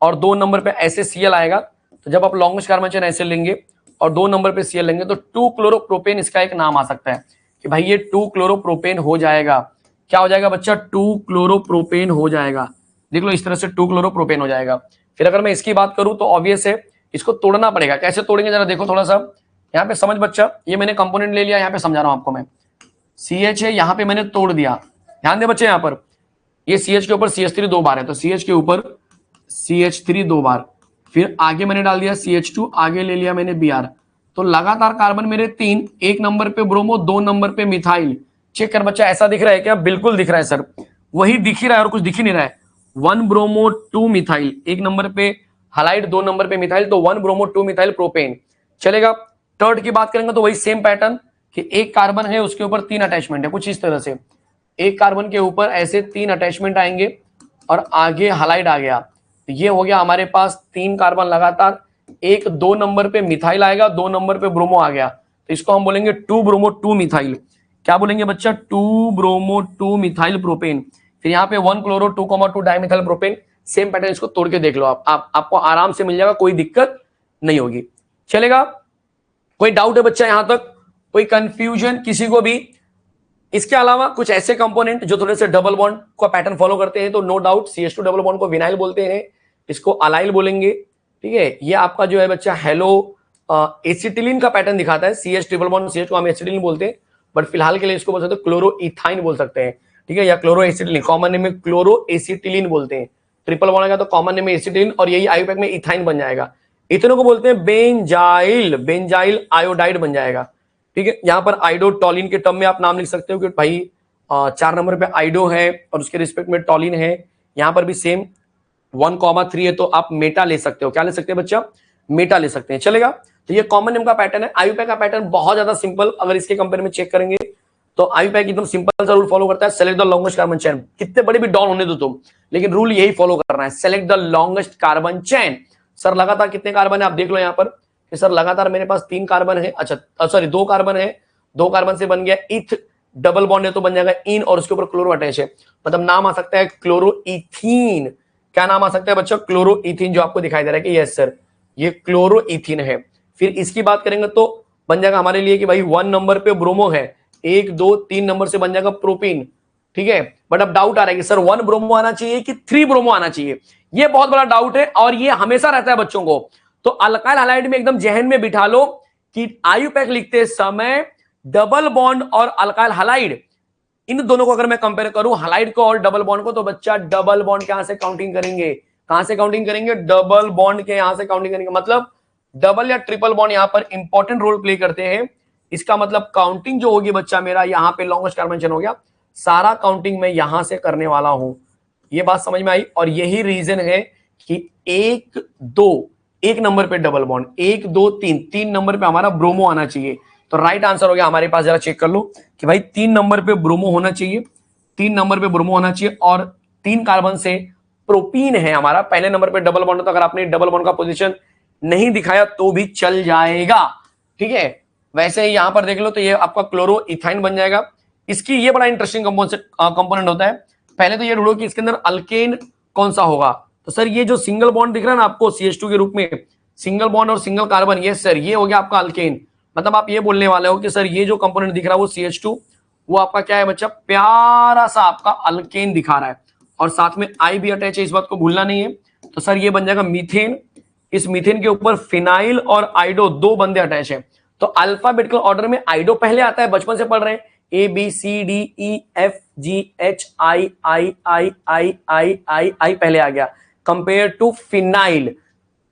और 2 नंबर पे ऐसे Cl आएगा, तो जब आप लॉन्गेस्ट कार्बन चेन ऐसे लेंगे और 2 नंबर पे Cl लेंगे तो 2 क्लोरोप्रोपेन इसका एक नाम आ सकता है कि भाई ये 2 क्लोरोप्रोपेन हो जाएगा। क्या हो जाएगा बच्चा? 2 क्लोरोप्रोपेन हो जाएगा। देख लो इस तरह से 2 क्लोरोप्रोपेन हो जाएगा। फिर अगर मैं इसकी बात करूं तो ऑब्वियस है, इसको तोड़ना पड़ेगा। कैसे तोड़ेंगे जरा देखो थोड़ा सा यहाँ पे समझ बच्चा। ये मैंने कंपोनेंट ले लिया, यहाँ पे समझा रहा हूं आपको मैं। CH है, यहाँ पे मैंने तोड़ दिया, ध्यान दे बच्चे। यहाँ पर ये CH के ऊपर CH3 2 बार है, तो CH के ऊपर CH3 2 बार, फिर आगे मैंने डाल दिया CH2, आगे ले लिया मैंने Br, तो लगातार कार्बन मेरे 3, 1 नंबर पे ब्रोमो, 2 नंबर पे मिथाइल। चेक कर बच्चा, ऐसा दिख रहा है क्या? बिल्कुल दिख रहा है सर, वही दिख ही रहा है और कुछ दिख ही नहीं रहा है। 1 ब्रोमो 2 मिथाइल, 1 नंबर पे हालाइड, 2 नंबर पे मिथाइल, तो 1 ब्रोमो 2 मिथाइल प्रोपेन चलेगा। टर्ड की बात करेंगे तो वही सेम पैटर्न कि एक कार्बन है उसके ऊपर 3 अटैचमेंट है, कुछ इस तरह से। एक कार्बन के ऊपर ऐसे 3 अटैचमेंट आएंगे और आगे हालाइड आ गया, तो ये हो गया हमारे पास 3 कार्बन लगातार। 1, 2 नंबर पे मिथाइल आएगा, 2 नंबर पे ब्रोमो आ गया, तो इसको हम बोलेंगे 2 ब्रोमो 2 मिथाइल। क्या बोलेंगे बच्चा? 2 ब्रोमो 2 मिथाइल प्रोपेन। फिर यहाँ पे 1 chloro 2,2 dimethyl propane. Same pattern, इसको तोड़ के देख लो आपको आराम से मिल जाएगा, कोई दिक्कत नहीं होगी। चलेगा? कोई डाउट है बच्चा यहां तक? कोई कंफ्यूजन किसी को भी? इसके अलावा कुछ ऐसे कंपोनेंट जो थोड़े से डबल बॉन्ड का पैटर्न फॉलो करते हैं, तो no doubt CH2 double bond को विनाइल बोलते हैं, इसको अलाइल बोलेंगे। ठीक है, ये आपका जो है बच्चा हेलो एसिटिलीन का पैटर्न दिखाता है। CH ट्रिपल बॉन्ड CH को हम एसिटिलीन बोलते हैं, बट फिलहाल के लिए इसको बोल सकते हैं क्लोरो इथाइन बोल सकते हैं। ठीक है, या क्लोरो एसिटिलीन, कॉमन नेम में क्लोरो एसिटिलीन बोलते हैं। ट्रिपल बॉन्ड आएगा तो कॉमन नेम में एसिटिलीन, और यही आयुपैक में इथाइन बन जाएगा। इथेनो को बोलते हैं बेंजाइल, बेंजाइल आयोडाइड बन जाएगा। ठीक है, यहां पर आइडो टॉलिन के टर्म में आप नाम लिख सकते हो कि भाई 4 नंबर पे आइडो है और उसके रिस्पेक्ट में टॉलिन है। यहां पर भी सेम 1,3 है, तो आप मेटा ले सकते हो। क्या ले सकते हैं बच्चा? मेटा ले सकते हैं। चलेगा? तो ये कॉमन नेम का पैटर्न है। आयुपैक का पैटर्न बहुत ज्यादा सिंपल, अगर इसके कंपेयर में चेक करेंगे तो आयुपैक एकदम सिंपल सा रूल फॉलो करता है, select the longest carbon chain. कितने बड़े भी डॉन होने दो तुम, लेकिन रूल यही फॉलो करना है, select the longest carbon chain. Sir लगातार कितने कार्बन है आप देख लो यहाँ पर, सर लगातार मेरे पास 3 कार्बन है, अच्छा सॉरी 2 कार्बन है दो कार्बन से बन गया इथ, डबल बॉन्ड है तो बन जाएगा इन, और उसके ऊपर क्लोरो अटैच है, मतलब नाम आ सकता है क्लोरोइथीन। क्या नाम आ सकता है बच्चों? क्लोरोइथीन, जो आपको दिखाई दे रहा है कि यस सर ये क्लोरोइथीन है। फिर इसकी बात करेंगे तो बन जाएगा हमारे लिए कि भाई 1 नंबर पे ब्रोमो है, 1 2 3 नंबर से बन जाएगा प्रोपीन, ठीक है। बट अब डाउट आ रहा है कि सर 1 ब्रोमो आना चाहिए कि 3 ब्रोमो आना चाहिए, ये बहुत बड़ा डाउट है और ये हमेशा रहता है बच्चों को। तो अल्काइल हैलाइड में एकदम जहन में बिठा लो कि आयुपैक लिखते समय डबल बॉन्ड और अल्काइल हैलाइड, इन दोनों को अगर मैं कंपेयर करूं हैलाइड को और डबल बॉन्ड को, तो बच्चा डबल बॉन्ड के यहां से काउंटिंग करेंगे, कहां से काउंटिंग करेंगे? डबल बॉन्ड के यहां से काउंटिंग करेंगे, मतलब डबल या ट्रिपल बॉन्ड यहां पर इंपॉर्टेंट रोल प्ले करते हैं। इसका मतलब काउंटिंग जो होगी बच्चा मेरा यहां पे लॉन्गेस्ट कार्बन चेन हो गया, सारा काउंटिंग मैं यहां से करने वाला हूं। ये बात समझ में आई? और यही रीजन है कि 1 2 एक नंबर पे डबल बॉन्ड, 1 2 3 3 नंबर पे हमारा ब्रोमो आना चाहिए। तो राइट आंसर हो गया हमारे पास, जरा चेक कर लो कि भाई 3 नंबर पे ब्रोमो होना चाहिए, 3 नंबर पे ब्रोमो होना चाहिए, और 3 कार्बन से प्रोपीन है हमारा। पहले नंबर पे डबल बॉन्ड, तो अगर आपने डबल बॉन्ड का पोजीशन नहीं दिखाया तो भी चल जाएगा, ठीक है। वैसे ही यहां पर देख लो तो ये आपका क्लोरोइथाइन बन जाएगा। इसकी ये बड़ा इंटरेस्टिंग कंपोनेंट होता है। पहले तो ये ढूंढो कि इसके अंदर अल्केन कौन सा होगा। तो सर ये जो सिंगल बॉन्ड दिख रहा है ना आपको CH2 के रूप में, सिंगल बॉन्ड और सिंगल कार्बन, ये सर ये हो गया आपका अल्केन। मतलब आप ये बोलने वाले हो कि सर ये जो कंपोनेंट दिख रहा है वो CH2, वो आपका क्या है बच्चा? प्यारा सा आपका अल्केन दिखा रहा है, और साथ में आई भी अटैच है, इस बात को भूलना नहीं है। तो सर ये बन जाएगा मीथेन। इस मीथेन के ऊपर फिनाइल और आइडो, दो बंदे अटैच है। तो अल्फाबेटिकल ऑर्डर में आइडो पहले आता है, बचपन से पढ़ रहे हैं, ABCDEFGHI पहले आ गया कंपेयर टू फिनाइल।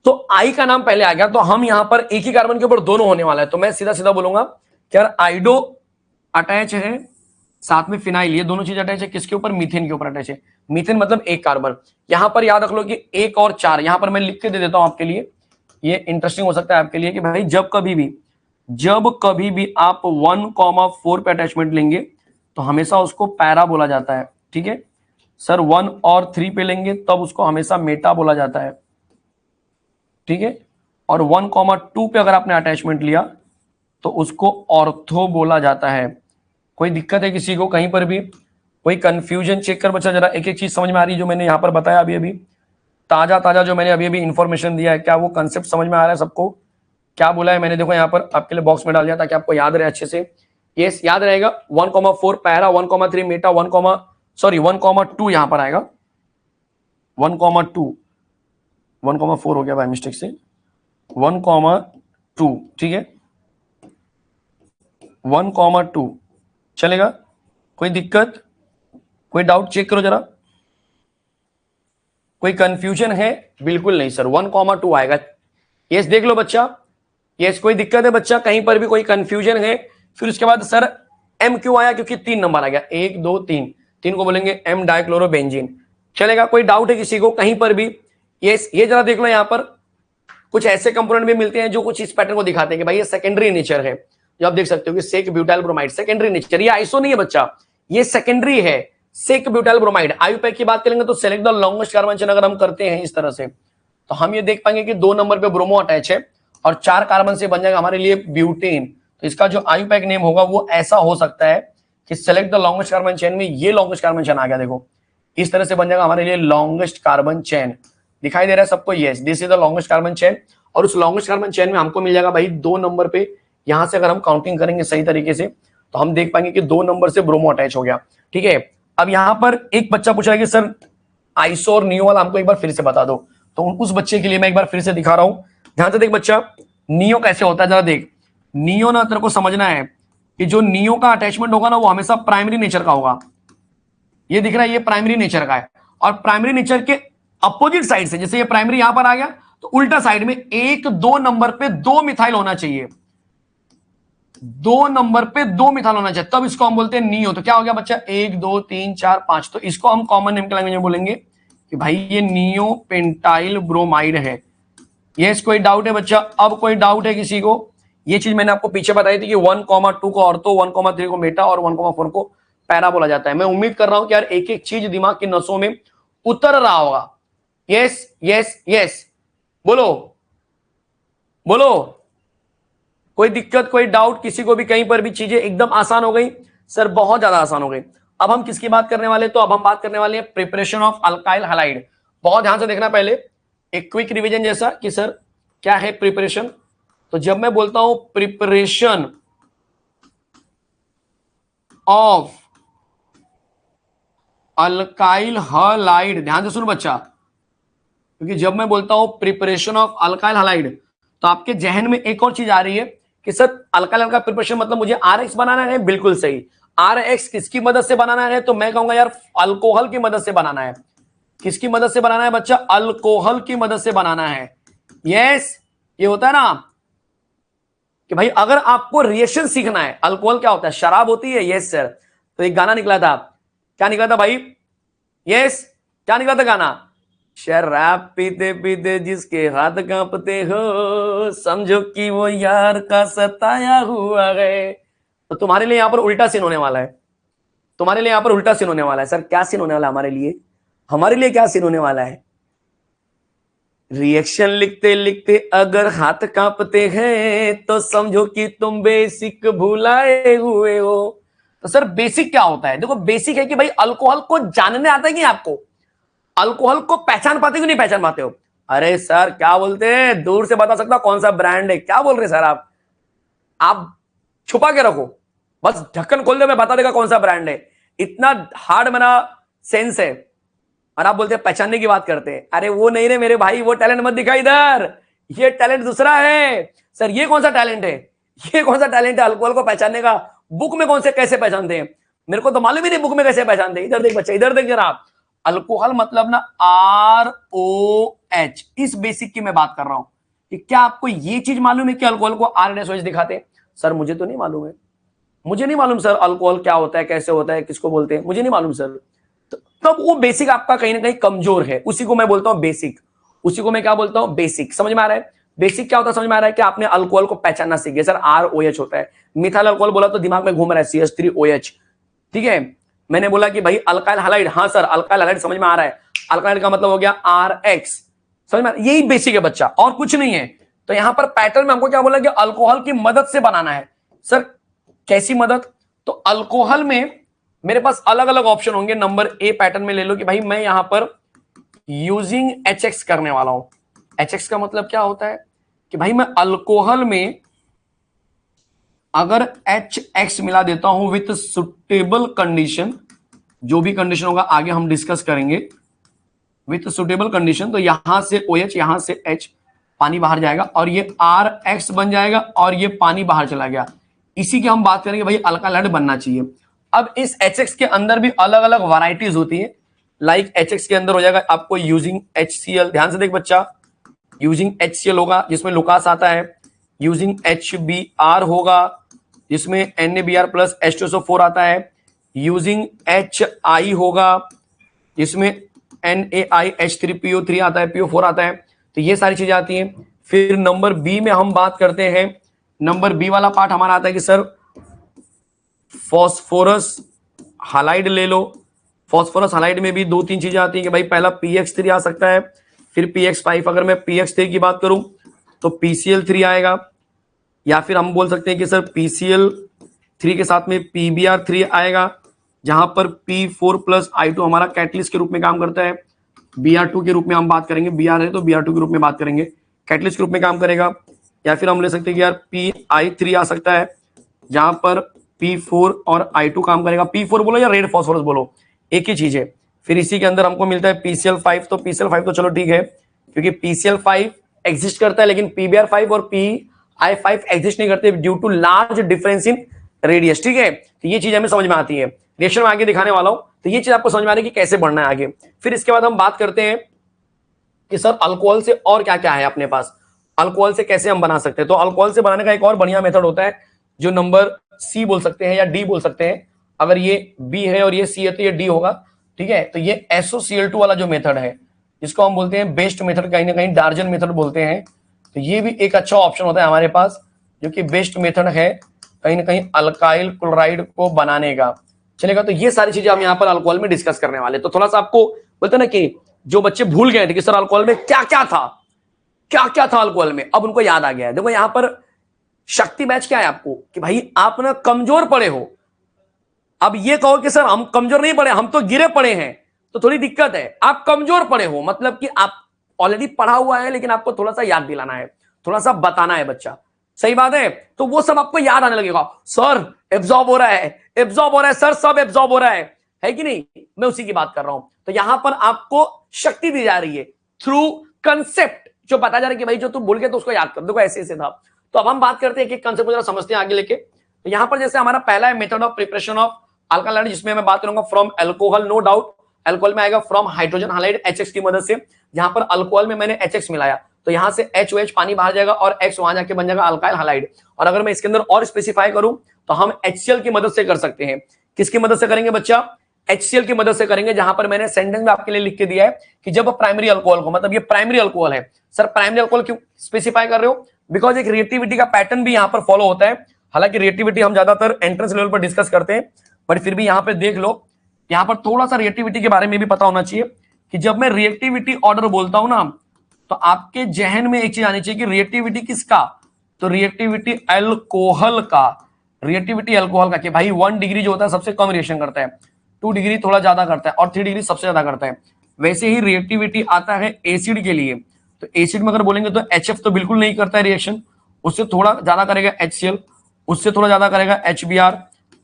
तो आई का नाम पहले आ गया, तो हम यहां पर एक ही कार्बन के ऊपर दोनों होने वाला है। तो मैं सीधा सीधा बोलूंगा कि यार आइडो अटैच है, साथ में फिनाइल, ये दोनों चीज अटैच है किसके ऊपर? मीथेन के ऊपर अटैच है। मीथेन मतलब एक कार्बन। यहां पर याद रख लो कि 1 और 4, यहां पर मैं लिख के दे देता हूं आपके लिए, ये इंटरेस्टिंग हो सकता है आपके लिए कि भाई जब कभी भी आप 1,4 पे अटैचमेंट लेंगे तो हमेशा उसको पैरा बोला जाता है, ठीक है सर। 1 और 3 पे लेंगे तब उसको हमेशा मेटा बोला जाता है, ठीक है। और 1,2 पे अगर आपने अटैचमेंट लिया तो उसको ऑर्थो बोला जाता है। कोई दिक्कत है किसी को कहीं पर भी? कोई कंफ्यूजन? चेक कर बच्चा जरा, एक एक चीज समझ में आ रही है जो मैंने यहां पर बताया अभी अभी, ताजा जो मैंने अभी अभी इंफॉर्मेशन दिया है, क्या वो कंसेप्ट समझ में आ रहा है सबको? क्या बोला है मैंने, देखो यहाँ पर आपके लिए बॉक्स में डाल दिया ताकि आपको याद रहे अच्छे से। यस याद रहेगा, 1,4 पैरा, 1,3 मेटा, 1,2 यहां पर आएगा, 1,2, 1,4 हो गया भाई मिस्टेक से, 1,2, ठीक है, 1,2 चलेगा। कोई दिक्कत, कोई डाउट? चेक करो जरा, कोई कंफ्यूजन है? बिल्कुल नहीं सर, 1,2 आएगा। यस देख लो बच्चा, यस कोई दिक्कत है बच्चा कहीं पर भी? कोई कंफ्यूजन है? फिर उसके बाद सर एम क्यों आया? क्योंकि 3 नंबर आ गया, 1 2 3, 3 को बोलेंगे एम डाइक्लोरोबेंजीन। चलेगा? कोई डाउट है किसी को कहीं पर भी? यस ये जरा देख लो, यहां पर कुछ ऐसे कंपोनेंट भी मिलते हैं जो कुछ इस पैटर्न को दिखाते हैं कि भाई ये सेकेंडरी नेचर है, जो आप देख सकते हो कि sec butyl bromide secondary nature, ये आइसो नहीं है बच्चा, ये सेकेंडरी है, सेक ब्यूटाइल ब्रोमाइड। आयुपैक की बात करेंगे तो select the longest carbon chain अगर हम करते हैं इस तरह से, तो हम ये देख पाएंगे कि 2 नंबर पे ब्रोमो अटैच है और 4 कार्बन से बन जाएगा हमारे लिए ब्यूटेन। तो इसका जो आयुपैक नेम होगा वो ऐसा हो सकता है कि select the longest carbon chain में ये लॉन्गेस्ट कार्बन चेन आ गया, देखो इस तरह से बन जाएगा हमारे लिए लॉन्गेस्ट कार्बन चेन। दिखाई दे रहा है सबको? Yes this is the longest carbon chain. और उस लॉन्गेस्ट कार्बन चेन में हमको मिल जाएगा भाई 2 नंबर पे, यहां से अगर हम काउंटिंग करेंगे सही तरीके से तो हम देख पाएंगे कि 2 नंबर से ब्रोमो अटैच हो गया, ठीक है। अब यहां पर एक बच्चा पूछ रहा है कि सर आइसो और नियो वाला हमको एक बार फिर से बता दो, तो उस बच्चे के लिए मैं एक बार फिर से दिखा रहा हूं। ध्यान से देख बच्चा, नियो कैसे होता है जरा देख। नियो ना तेरे को समझना है कि जो नियो का अटैचमेंट होगा ना वो हमेशा प्राइमरी नेचर का होगा। ये दिख रहा है, ये प्राइमरी नेचर का है, और प्राइमरी नेचर के अपोजिट साइड से, जैसे ये प्राइमरी यहां पर आ गया तो उल्टा साइड में 1 2 नंबर पे 2 मिथाइल होना चाहिए, 2 नंबर पे 2 मिथाइल होना चाहिए, तब इसको हम बोलते हैं नियो। तो क्या हो गया बच्चा? 1 2 3 4 5, तो इसको हम कॉमन नेम के लैंग्वेज में बोलेंगे कि भाई ये नियो पेंटाइल ब्रोमाइड है। यस कोई डाउट है बच्चा? अब कोई डाउट है किसी को? ये चीज मैंने आपको पीछे बताई थी कि 1,2 को ऑर्थो, 1,3 को मेटा और 1,4 को पैरा बोला जाता है। मैं उम्मीद कर रहा हूं कि यार एक एक चीज दिमाग की नसों में उतर रहा होगा। यस यस यस बोलो बोलो, कोई दिक्कत, कोई डाउट, किसी को भी कहीं पर भी चीजें एकदम आसान हो गई सर, बहुत ज्यादा आसान हो गई। अब हम किसकी बात करने वाले, तो अब हम बात करने वाले हैं प्रिपरेशन ऑफ अल्काइल हैलाइड। बहुत ध्यान से देखना, पहले एक क्विक रिवीजन जैसा कि सर क्या है प्रिपरेशन। तो जब मैं बोलता हूं प्रिपरेशन ऑफ अल्काइल हैलाइड, ध्यान से सुनो बच्चा, क्योंकि जब मैं बोलता हूं प्रिपरेशन ऑफ अल्काइल हैलाइड तो आपके जहन में एक और चीज आ रही है कि सर अल्काइल का प्रिपरेशन मतलब मुझे आरएक्स बनाना है। बिल्कुल सही, आरएक्स किसकी मदद से बनाना है, तो मैं कहूंगा यार अल्कोहल की मदद से बनाना है। किसकी मदद से बनाना है बच्चा, अल्कोहल की मदद से बनाना है। यस, ये होता है ना कि भाई अगर आपको रिएक्शन सीखना है, अल्कोहल क्या होता है, शराब होती है। यस सर, तो एक गाना निकला था, क्या निकला था भाई, यस क्या निकला था गाना, शराब पीते पीते जिसके हाथ कांपते हो समझो कि वो यार का सताया हुआ है। तो तुम्हारे लिए यहां पर उल्टा सीन होने वाला है, तुम्हारे लिए यहां पर उल्टा सीन होने वाला है। सर क्या सीन होने वाला है हमारे लिए, हमारे लिए क्या सीन होने वाला है, रिएक्शन लिखते लिखते अगर हाथ कांपते हैं तो समझो कि तुम बेसिक भुलाए हुए हो। तो सर बेसिक क्या होता है, देखो बेसिक है कि भाई अल्कोहल को जानने आता है कि आपको, अल्कोहल को पहचान पाते हो कि नहीं पहचान पाते हो। अरे सर क्या बोलते हैं, दूर से बता सकता कौन सा ब्रांड है, क्या बोल रहे सर आप छुपा के रखो, बस ढक्कन खोल दे मैं बता देगा कौन सा ब्रांड है। इतना हार्ड मेरा सेंस है, और आप बोलते हैं पहचानने की बात करते हैं। अरे वो नहीं रे मेरे भाई, वो टैलेंट मत दिखा इधर, ये टैलेंट दूसरा है। सर ये कौन सा टैलेंट है, ये कौन सा टैलेंट है अल्कोहल को पहचानने का, बुक में कौन से कैसे पहचानते हैं, मेरे को तो मालूम ही नहीं बुक में कैसे पहचानते हैं। इधर देख बच्चा, इधर देख जरा, अल्कोहल मतलब ना ROH, इस बेसिक की मैं बात कर रहा हूं कि क्या आपको ये चीज मालूम है कि अल्कोहल को RNSOH दिखाते हैं। सर मुझे तो नहीं मालूम है, मुझे नहीं मालूम सर अल्कोहल क्या होता है, कैसे होता है, किसको बोलते हैं, मुझे नहीं मालूम सर। तब वो बेसिक आपका कहीं ना कहीं कमजोर है, उसी को मैं बोलता हूं बेसिक, उसी को मैं क्या बोलता हूं बेसिक। समझ में आ रहा है बेसिक क्या होता है, समझ में आ रहा है कि आपने अल्कोहल को पहचानना सीख गए। सर ROH होता है, मिथाइल अल्कोहल बोला तो दिमाग में घूम रहा है CH3OH, ठीक है। मैंने बोला कि भाई अल्काइल हैलाइड, हाँ सर अल्काइल हैलाइड समझ में आ रहा है, अल्काइल का मतलब हो गया RX, समझ में, यही बेसिक है बच्चा और कुछ नहीं है। तो यहां पर पैटर्न में हमको क्या बोला कि अल्कोहल की मदद से बनाना है। सर कैसी मदद, तो अल्कोहल में मेरे पास अलग अलग ऑप्शन होंगे। नंबर ए पैटर्न में ले लो कि भाई मैं यहां पर यूजिंग HX करने वाला हूं। HX का मतलब क्या होता है कि भाई मैं अल्कोहल में अगर HX मिला देता हूं विथ सुटेबल कंडीशन, जो भी कंडीशन होगा आगे हम डिस्कस करेंगे, विथ सुटेबल कंडीशन, तो यहां से OH यहां से H, पानी बाहर जाएगा और ये RX बन जाएगा और ये पानी बाहर चला गया। इसी की हम बात करेंगे भाई अल्काइल हैलाइड बनना चाहिए। अब इस HX के अंदर भी अलग अलग वैरायटीज होती है, लाइक HX के अंदर हो जाएगा आपको यूजिंग HCl, ध्यान से देख बच्चा, यूजिंग HCl होगा जिसमें लुकास आता है, यूजिंग HBr होगा जिसमें NaBr प्लस H2SO4 आता है, यूजिंग HI होगा जिसमें NaIH3PO3 आता है, PO4 आता है। तो ये सारी चीजें आती हैं। फिर नंबर बी में हम बात करते हैं, नंबर बी वाला पार्ट हमारा आता है कि सर फॉस्फोरस हैलाइड ले लो। फॉस्फोरस हैलाइड में भी दो तीन चीजें आती हैं कि भाई पहला PX3 आ सकता है, फिर PX5, अगर मैं PX3 की बात करूं तो PCl3 आएगा, या फिर हम बोल सकते हैं कि सर PCl3 के साथ में PBr3 आएगा, जहां पर P4 प्लस I2 हमारा कैटलिस्ट के रूप में काम करता है। Br2 के रूप में हम बात करेंगे, Br है तो Br2 के रूप में बात करेंगे, कैटलिस्ट के रूप में काम करेगा। या फिर हम ले सकते हैं कि यार PI3 आ सकता है जहां पर P4 और I2 काम करेगा। P4 बोलो या रेड फॉस्फोरस बोलो, एक ही चीज है। फिर इसी के अंदर हमको मिलता है PCl5, तो PCl5 तो चलो ठीक है क्योंकि PCl5 एग्जिस्ट करता है, लेकिन PBr5 और PI5 एग्जिस्ट नहीं करते due to large difference in radius, ठीक है। तो ये चीज हमें समझ में आती है, रिएक्शन में आगे दिखाने वाला हूं, तो ये चीज आपको समझ में आ रही है कि कैसे बढ़ना है आगे। फिर इसके बाद हम बात करते हैं कि सर अल्कोहल से और क्या क्या है अपने पास, अल्कोहल से कैसे हम बना सकते हैं। तो अल्कोहल से बनाने का एक और बढ़िया मेथड होता है जो नंबर सी बोल सकते हैं या डी बोल सकते हैं। अगर ये बी है और ये सी है तो ये डी होगा, ठीक है। तो ये SOCl2 वाला जो मेथड है जिसको हम बोलते हैं बेस्ट मेथड, कहीं ना कहीं डार्जन मेथड बोलते हैं, तो ये भी एक अच्छा ऑप्शन होता है हमारे पास जो कि बेस्ट मेथड है कहीं ना कहीं अल्काइल क्लोराइड को बनाने का, चलेगा। तो ये सारी चीजें हम यहाँ पर अल्कोहल में डिस्कस करने वाले। तो थोड़ा सा आपको बोलते ना कि जो बच्चे भूल गए थे कि सर अल्कोहल में क्या क्या था, क्या क्या था अल्कोहल में, अब उनको याद आ गया है। देखो यहाँ पर शक्ति बैच क्या है आपको कि भाई आप ना कमजोर पड़े हो। अब ये कहो कि सर हम कमजोर नहीं पड़े, हम तो गिरे पड़े हैं, तो थोड़ी दिक्कत है। आप कमजोर पड़े हो मतलब कि आप ऑलरेडी पढ़ा हुआ है, लेकिन आपको थोड़ा सा याद दिलाना है, थोड़ा सा बताना है बच्चा, सही बात है। तो वो सब आपको याद आने लगेगा, सर एब्जॉर्ब हो रहा है, एब्जॉर्ब हो रहा है सर, सब एब्जॉर्ब हो रहा है कि नहीं? मैं उसी की बात कर रहा हूं। तो यहां पर आपको शक्ति दी जा रही है थ्रू कंसेप्ट, जो बता जा रहा है कि भाई जो तू बोल के तो उसको याद कर, देखो ऐसे ऐसे था। तो अब हम बात करते हैं कि कंसेप्ट को जरा समझते हैं आगे लेके। तो यहां पर जैसे हमारा पहला है method of preparation of alkyl halide, जिसमें मैं बात करूंगा from alcohol, no doubt alcohol में आएगा फ्रॉम हाइड्रोजन हाइलाइड HX की मदद से। जहां पर अल्कोहल में मैंने HX मिलाया तो यहां से HOH पानी बाहर जाएगा और X वहां जाके बन जाएगा अल्काइल हाइलाइड। और अगर मैं इसके अंदर और स्पेसिफाई करूं तो हम HCl की मदद से कर सकते हैं। किसकी मदद से करेंगे बच्चा? HCl की मदद से करेंगे। जहां पर मैंने सेंटेंस में आपके लिए लिख के दिया है कि जब प्राइमरी अल्कोहल को, मतलब ये प्राइमरी अल्कोहल है। सर प्राइमरी अल्कोहल क्यों स्पेसिफाई कर रहे हो? बिकॉज एक रिएक्टिविटी का पैटर्न भी यहां पर फॉलो होता है। हालांकि रिएक्टिविटी हम ज्यादातर एंट्रेंस लेवल पर डिस्कस करते हैं, बट फिर भी यहां पर देख लो, यहां पर थोड़ा सा रिएक्टिविटी के बारे में भी पता होना चाहिए कि जब मैं रिएक्टिविटी ऑर्डर बोलता हूं ना, तो आपके जहन में एक चीज आनी चाहिए कि रिएक्टिविटी किसका? तो रिएक्टिविटी अल्कोहल का, रिएक्टिविटी अल्कोहल का, कि भाई 1 डिग्री जो होता है सबसे कम रिएक्शन करता है, 2 डिग्री थोड़ा ज्यादा करता है और 3 डिग्री सबसे ज्यादा करता है। वैसे ही रिएक्टिविटी आता है एसिड के लिए। तो एसिड में अगर बोलेंगे तो HF तो बिल्कुल नहीं करता है रिएक्शन, उससे थोड़ा ज्यादा करेगा HCl, उससे थोड़ा ज्यादा करेगा HBr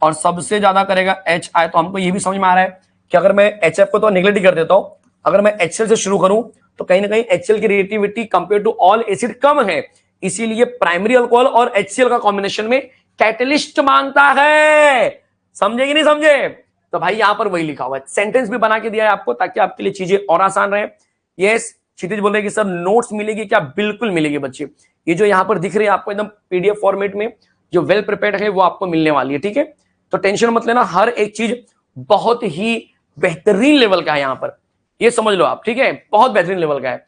और सबसे ज्यादा करेगा HI। तो हमको ये भी समझ में आ रहा है कि अगर मैं HF को तो निगलेक्ट कर देता हूं, अगर मैं HCl से शुरू करूं तो कहीं ना कहीं HCl की reactivity compare to all acid कम है। इसीलिए प्राइमरी अल्कोहल और HCl का कॉम्बिनेशन में कैटलिस्ट मांगता है। समझे कि नहीं समझे? तो भाई यहां पर वही लिखा हुआ है, सेंटेंस भी बना के दिया है आपको ताकि आपके लिए चीजें और आसान रहे। यस, क्षितिज बोल रहे कि सर नोट्स मिलेगी क्या? बिल्कुल मिलेगी बच्चे। ये जो यहां पर दिख रही है आपको एकदम PDF फॉर्मेट में, जो वेल प्रिपेयर्ड है वो आपको मिलने वाली है, ठीक है? तो टेंशन मत लेना, हर एक चीज बहुत ही बेहतरीन लेवल का है यहां पर, ये समझ लो आप, ठीक है? बहुत बेहतरीन लेवल का है।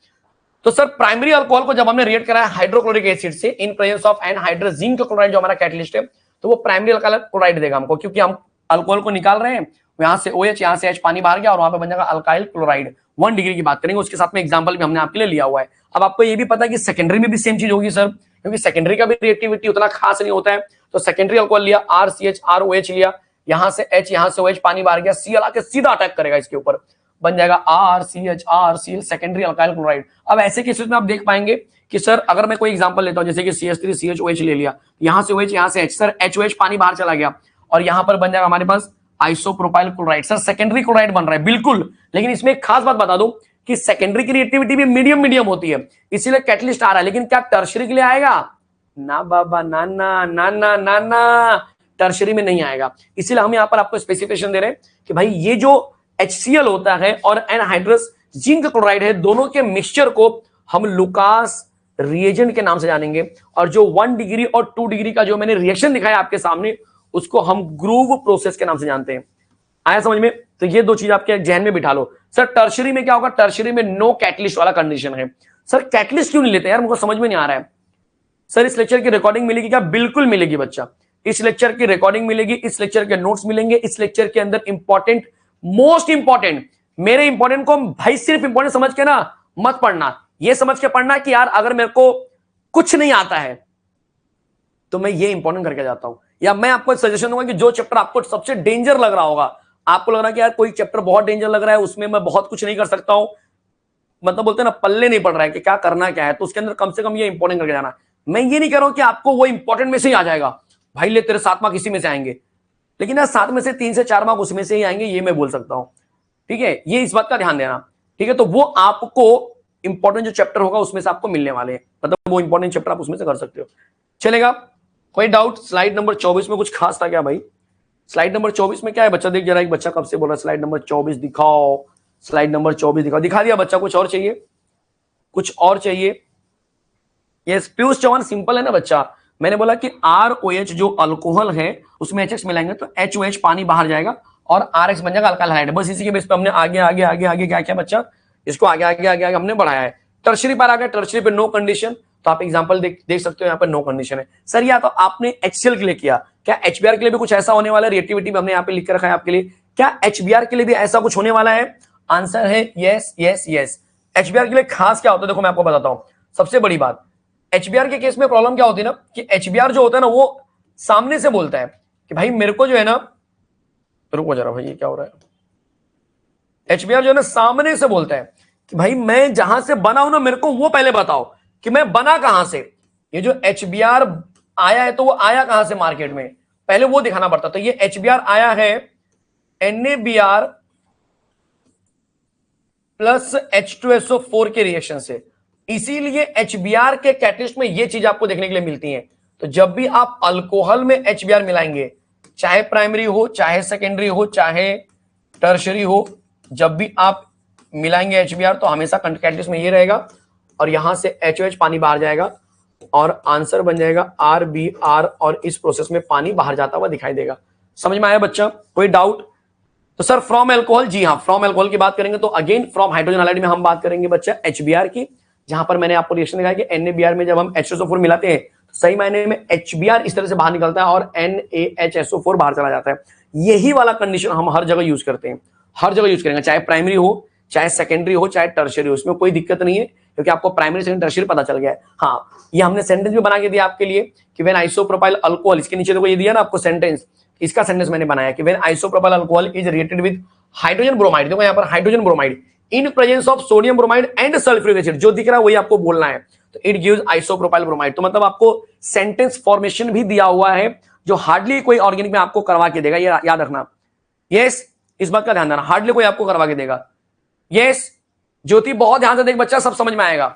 तो सर प्राइमरी अल्कोहल को जब हमने रिएक्ट कराया हाइड्रोक्लोरिक एसिड से in presence of anhydrous zinc chloride, जो हमारा कैटलिस्ट है, तो वो प्राइमरी अल्काइल क्लोराइड देगा हमको, क्योंकि हम अल्कोहल को निकाल रहे हैं, यहां से OH, यहां से H पानी बाहर गया और वहां पे बन जाएगा अल्काइल क्लोराइड। 1 डिग्री की बात करेंगे, उसके साथ में एग्जांपल भी हमने आपके लिए लिया हुआ है। अब आपको ये भी पता है कि सेकेंडरी में भी सेम चीज होगी सर, क्योंकि सेकेंडरी का भी रिएक्टिविटी उतना खास नहीं होता है। तो सेकेंडरी अल्कोहल लिया, RCH ROH लिया, यहां से H, यहां से OH पानी बाहर गया, Cl आके सीधा अटैक करेगा इसके ऊपर, बन जाएगा RCH RCl secondary alkyl chloride. अब ऐसे केसेस में आप देख पाएंगे कि सर अगर मैं कोई एग्जांपल लेता हूं, जैसे कि CH3 CHOH ले लिया, यहां से OH, यहां से H, सर HOH पानी बाहर चला गया और यहां पर बन जाएगा हमारे पास isopropyl chloride. Sir secondary chloride बन रहा है, बिल्कुल। लेकिन इसमें एक खास बात बता दूं कि सेकेंडरी की रिएक्टिविटी भी मीडियम मीडियम होती है, इसीलिए कैटलिस्ट आ रहा है। लेकिन क्या टर्शरी के लिए आएगा? ना बाबा, ना ना ना ना ना ना, टर्शरी में नहीं आएगा। इसीलिए हम यहां पर आपको स्पेसिफिकेशन दे रहे हैं कि भाई ये जो HCl होता है और एनहाइड्रस जिंक क्लोराइड है, दोनों के मिक्सचर को हम लुकास रिएजेंट के नाम से जानेंगे। और जो 1 डिग्री और 2 डिग्री का जो मैंने रिएक्शन दिखाया आपके सामने, उसको हम ग्रूव प्रोसेस के नाम से जानते हैं। आया समझ में? तो ये दो चीज आपके जहन में बिठा लो। सर टर्शरी में क्या होगा? टर्शरी में नो कैटलिस्ट वाला कंडीशन है। सर कैटलिस्ट क्यों नहीं लेते यार, मुझको समझ में नहीं आ रहा है। सर इस लेक्चर की रिकॉर्डिंग मिलेगी क्या? बिल्कुल मिलेगी बच्चा, इस लेक्चर की रिकॉर्डिंग मिलेगी, इस लेक्चर के नोट्स मिलेंगे, इस लेक्चर के अंदर इंपॉर्टेंट, मोस्ट इंपॉर्टेंट, मेरे इंपॉर्टेंट को भाई सिर्फ इंपॉर्टेंट समझ के ना मत पढ़ना, ये समझ के पढ़ना कि यार अगर मेरे को कुछ नहीं आता है तो मैं ये इंपॉर्टेंट करके जाता हूं। या मैं आपको सजेशन दूंगा कि जो चैप्टर आपको सबसे डेंजर लग रहा होगा, आपको लग रहा है कि यार कोई चैप्टर बहुत डेंजर लग रहा है, उसमें मैं बहुत कुछ नहीं कर सकता हूं, मतलब बोलते हैं ना पल्ले नहीं पड़ रहा है कि क्या करना क्या है, तो उसके अंदर कम से कम ये इंपॉर्टेंट करके जाना। मैं ये नहीं कह रहा हूं कि आपको वो इंपॉर्टेंट में से ही आ जाएगा, भाई ले तेरे 7 मार्क इसी में से आएंगे, लेकिन यार 7 में से 3 से 4 मार्क उसमें से ही आएंगे, ये मैं बोल सकता हूं, ठीक है? ये इस बात का ध्यान देना, ठीक है? तो वो आपको इंपॉर्टेंट जो चैप्टर होगा उसमें से आपको मिलने वाले हैं, मतलब वो इंपॉर्टेंट चैप्टर आप उसमें से कर सकते हो। चलेगा? कोई डाउट? स्लाइड नंबर 24 में कुछ खास था क्या भाई? स्लाइड नंबर 24 में क्या है बच्चा? देख जरा, एक बच्चा कब से बोल रहा है स्लाइड नंबर 24 दिखाओ, स्लाइड नंबर 24 दिखाओ। दिखा दिया बच्चा? कुछ और चाहिए? कुछ और चाहिए? यस, पीयूष चौहान सिंपल है ना बच्चा, मैंने बोला कि ROH जो अल्कोहल है उसमें HX मिलाएंगे तो HOH पानी बाहर जाएगा और RX बन जाएगा अल्काइल हाइड्राइड। बस इसी के बेस पे हमने आगे आगे आगे आगे क्या किया बच्चा, इसको आगे आगे आगे आगे हमने बढ़ाया है। टर्शरी पर आ गया, टर्शरी पे नो कंडीशन, तो आप एग्जांपल देख सकते हो यहाँ पर नो कंडीशन है। सर या तो आपने HCl के लिए किया, क्या HBr के लिए भी कुछ ऐसा होने वाला है? रिएक्टिविटी भी हमने यहाँ पे लिख के रखा है आपके लिए, क्या HBr के लिए भी ऐसा कुछ होने वाला है? आंसर है यस यस यस। HBr के लिए खास क्या होता है देखो मैं आपको बताता हूं। सबसे बड़ी बात, एचबीआर के केस में प्रॉब्लम क्या होती है ना कि एचबीआर जो होता है ना वो सामने से बोलता है कि भाई मेरे को जो है ना, रुको जरा भाई ये क्या हो रहा है, एचबीआर जो है ना सामने से बोलता है कि भाई मैं जहां से बना हूं ना मेरे को वो पहले बताओ कि मैं बना कहां से। ये जो एचबीआर आया है तो वो आया कहां से मार्केट में, पहले वो दिखाना पड़ता। तो ये एचबीआर आया है NaBr प्लस H2SO4 के रिएक्शन से, इसीलिए एचबीआर के कैटलिस्ट में ये चीज आपको देखने के लिए मिलती है। तो जब भी आप अल्कोहल में एचबीआर मिलाएंगे, चाहे प्राइमरी हो चाहे सेकेंडरी हो चाहे टर्शरी हो, जब भी आप मिलाएंगे एचबीआर तो हमेशा कैटलिस्ट में ये रहेगा और यहां से HOH पानी बाहर जाएगा और आंसर बन जाएगा RBr और इस प्रोसेस में पानी बाहर जाता हुआ दिखाई देगा। समझ में आया बच्चा, कोई डाउट? तो सर फ्रॉम अल्कोहल, जी हाँ फ्रॉम अल्कोहल की बात करेंगे तो अगेन फ्रॉम हाइड्रोजन हाइलाइड में हम बात करेंगे बच्चा एचबीआर की, जहां पर मैंने आपको रिएक्शन दिखाया कि NaBr में जब हम H2SO4 मिलाते हैं तो सही मायने में एचबीआर इस तरह से बाहर निकलता है और NaHSO4 बाहर चला जाता है। यही वाला कंडीशन हम हर जगह यूज करते हैं, हर जगह यूज करेंगे, चाहे प्राइमरी हो चाहे सेकेंडरी हो चाहे टर्शियरी हो, इसमें कोई दिक्कत नहीं है क्योंकि आपको प्राइमरी सेकेंडरी टर्शियरी पता चल गया है। हाँ ये हमने सेंटेंस भी बना के दिया आपके लिए कि व्हेन आइसोप्रोपाइल अल्कोहल, इसके नीचे देखो ये दिया ना आपको सेंटेंस, इसका सेंटेंस मैंने बनाया कि when isopropyl alcohol is reacted with hydrogen bromide, देखो यहाँ पर hydrogen bromide in presence of sodium bromide and sulphuric acid, जो दिख रहा है वही आपको बोलना है। तो इट गिव्स आइसोप्रोपाइल ब्रोमाइड। तो मतलब आपको सेंटेंस फॉर्मेशन भी दिया हुआ है जो हार्डली कोई ऑर्गेनिक में आपको करवा के देगा, ये याद रखना। यस इस बात का ध्यान देना, हार्डली कोई आपको करवा के देगा। यस ज्योति बहुत ध्यान से देख बच्चा, सब समझ में आएगा।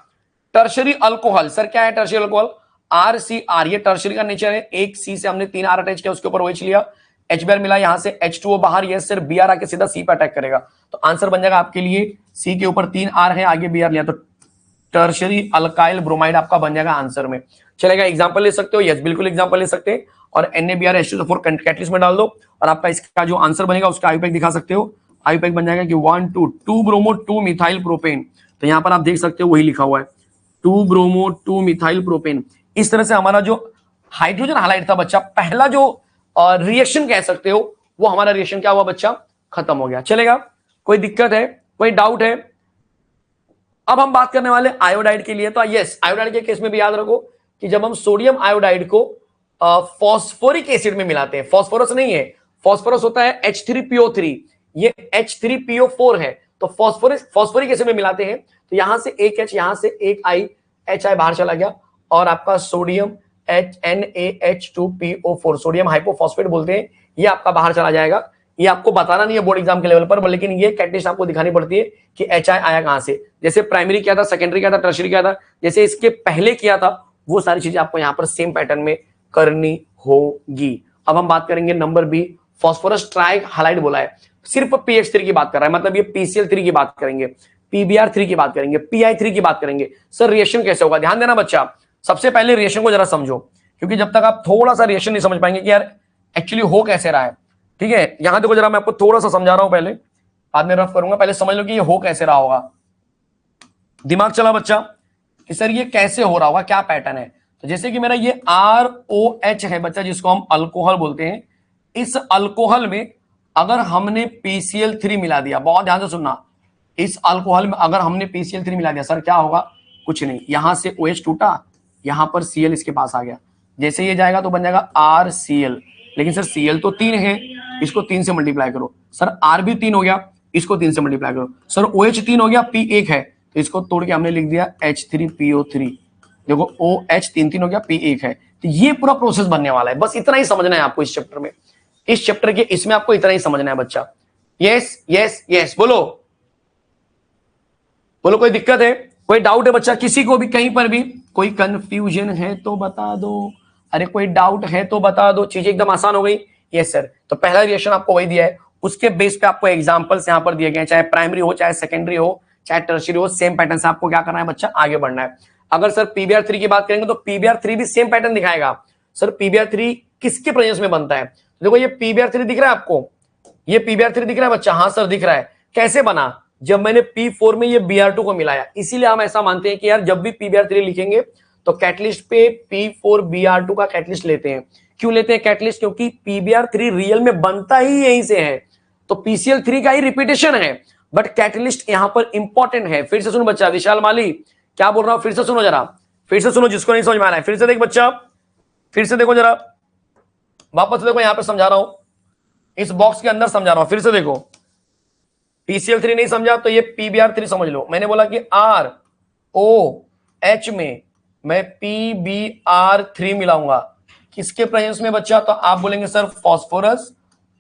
टर्शरी अल्कोहल, सर क्या है टर्शरी अल्कोहल? RCr, ये टर्शरी का नेचर है, एक C से हमने 3 R अटैच किया, उसके ऊपर OH लिया, HBr मिला, यहां से H2O बाहर, ये सिर्फ Br आके सीधा C पे अटैक करेगा। तो आंसर बन जाएगा आपके लिए C के ऊपर 3 R है, आगे Br लिया, तो टर्शरी अल्काइल ब्रोमाइड आपका बन जाएगा आंसर में। चलेगा एग्जांपल ले सकते हो? यस बिल्कुल एग्जांपल ले सकते हैं। और NaBr H2SO4 कैटलिस्ट में डाल दो और आपका इसका जो आंसर बनेगा उसका आईयूपैक दिखा सकते हो। आईयूपैक बन जाएगा कि 1 2 ब्रोमो 2 मिथाइल प्रोपेन। तो यहां पर आप देख सकते हो वही लिखा हुआ है 2 ब्रोमो 2 मिथाइल प्रोपेन। इस तरह से हमारा जो हाइड्रोजन हाइलाइट था बच्चा, पहला जो रिएक्शन कह सकते हो, वो हमारा रिएक्शन क्या हुआ बच्चा? खत्म हो गया। चलेगा, कोई दिक्कत है, कोई डाउट है? अब हम बात करने वाले आयोडाइड के लिए। तो यस आयोडाइड के केस में भी याद रखो कि जब हम सोडियम आयोडाइड को फॉस्फोरिक एसिड में मिलाते हैं, फॉस्फोरस नहीं है, फॉस्फोरस होता है H3PO3, ये H3PO4 है, तो फॉस्फोरिक एसिड में मिलाते हैं तो यहां से एक H, यहां से एक I, HI बाहर चला गया और आपका सोडियम NaH2PO4, सोडियम हाइपोफॉस्फेट बोलते हैं, ये आपका बाहर चला जाएगा। ये आपको बताना नहीं है बोर्ड एग्जाम के लेवल पर, लेकिन ये कैटलिस्ट आपको दिखानी पड़ती है कि HI आया कहां से। जैसे प्राइमरी क्या था, सेकेंडरी क्या था, टर्शियरी क्या था, जैसे इसके पहले किया था, वो सारी चीजें आपको यहां पर सेम पैटर्न में करनी होगी। अब हम बात करेंगे number B, phosphorus trihalide बोला है, सिर्फ PH3 की बात कर रहा है, मतलब ये PCl3 की बात करेंगे, PBr3 की बात करेंगे, Pi3 की बात करेंगे। सर रिएक्शन कैसे होगा? ध्यान देना बच्चा, सबसे पहले रिएक्शन को जरा समझो, क्योंकि जब तक आप थोड़ा सा रिएक्शन नहीं समझ पाएंगे कि यार एक्चुअली हो कैसे रहा है, ठीक है। यहां देखो जरा, मैं आपको थोड़ा सा समझा रहा हूं, पहले बाद में रफ करूंगा, पहले समझ लो कि ये हो कैसे रहा होगा। दिमाग चला बच्चा कि सर ये कैसे हो रहा होगा, क्या पैटर्न है। तो जैसे कि मेरा ये ROH है बच्चा, जिसको हम अल्कोहल बोलते हैं, इस अल्कोहल में अगर हमने PCl3 मिला दिया, बहुत ध्यान से सुनना, इस अल्कोहल में अगर हमने PCl3 मिला दिया, सर क्या होगा? कुछ नहीं, यहां से OH टूटा, यहां पर Cl इसके पास आ गया, जैसे ये जाएगा तो बन जाएगा RCl, लेकिन सर Cl तो 3 है, इसको 3 से मल्टीप्लाई करो। सर R भी 3 हो गया, इसको 3 से मल्टीप्लाई करो। सर OH 3 हो गया, P 1 है, तो इसको तोड़ के हमने लिख दिया H3PO3। देखो OH 3 हो गया, P 1 है, तो ये पूरा प्रोसेस बनने वाला है। बस इतना ही समझना है आपको इस चैप्टर में, इस चैप्टर के इसमें आपको इतना ही समझना है बच्चा। यस यस यस, बोलो बोलो, कोई दिक्कत है, कोई डाउट है बच्चा? किसी को भी कहीं पर भी कोई कंफ्यूजन है तो बता दो, अरे कोई डाउट है तो बता दो, चीजें एकदम आसान हो गई। यस सर, तो पहला रिएक्शन आपको वही दिया है, उसके बेस पे आपको एग्जांपल्स यहां पर दिए गए हैं, चाहे प्राइमरी हो चाहे सेकेंडरी हो चाहे टर्शियरी हो, सेम पैटर्न से आपको क्या करना है बच्चा? आगे बढ़ना है। अगर सर PBr3 की बात करेंगे तो PBr3 भी सेम पैटर्न दिखाएगा। सर PBr3 किसके प्रेजेंस में बनता है? देखो ये PBr3 दिख रहा है आपको, ये PBr3 दिख रहा है बच्चा? हाँ सर दिख रहा है। कैसे बना? जब मैंने P4 में ये Br2 को मिलाया, इसीलिए हम ऐसा मानते हैं कि यार जब भी PBr3 लिखेंगे तो कैटलिस्ट पे P4Br2 का कैटलिस्ट लेते हैं। क्यों लेते हैं कैटलिस्ट? क्योंकि PBr3 रियल में बनता ही यहीं से है, तो PCl3 का ही रिपीटेशन है, बट कैटलिस्ट यहां पर इंपॉर्टेंट है। फिर से सुनो बच्चा, विशाल माली क्या बोल रहा हूं, फिर से सुनो जरा, फिर से सुनो, जिसको नहीं समझ में आ रहा है फिर से देख बच्चा, फिर से देखो जरा, वापस देखो, यहां पे समझा रहा हूं, इस बॉक्स के अंदर समझा रहा हूं, फिर से देखो। PCl3 नहीं समझा तो ये PbR3 समझ लो। मैंने बोला कि ROH में मैं PbR3 मिलाऊंगा, किसके प्रेजेंस में बच्चा? तो आप बोलेंगे सर फास्फोरस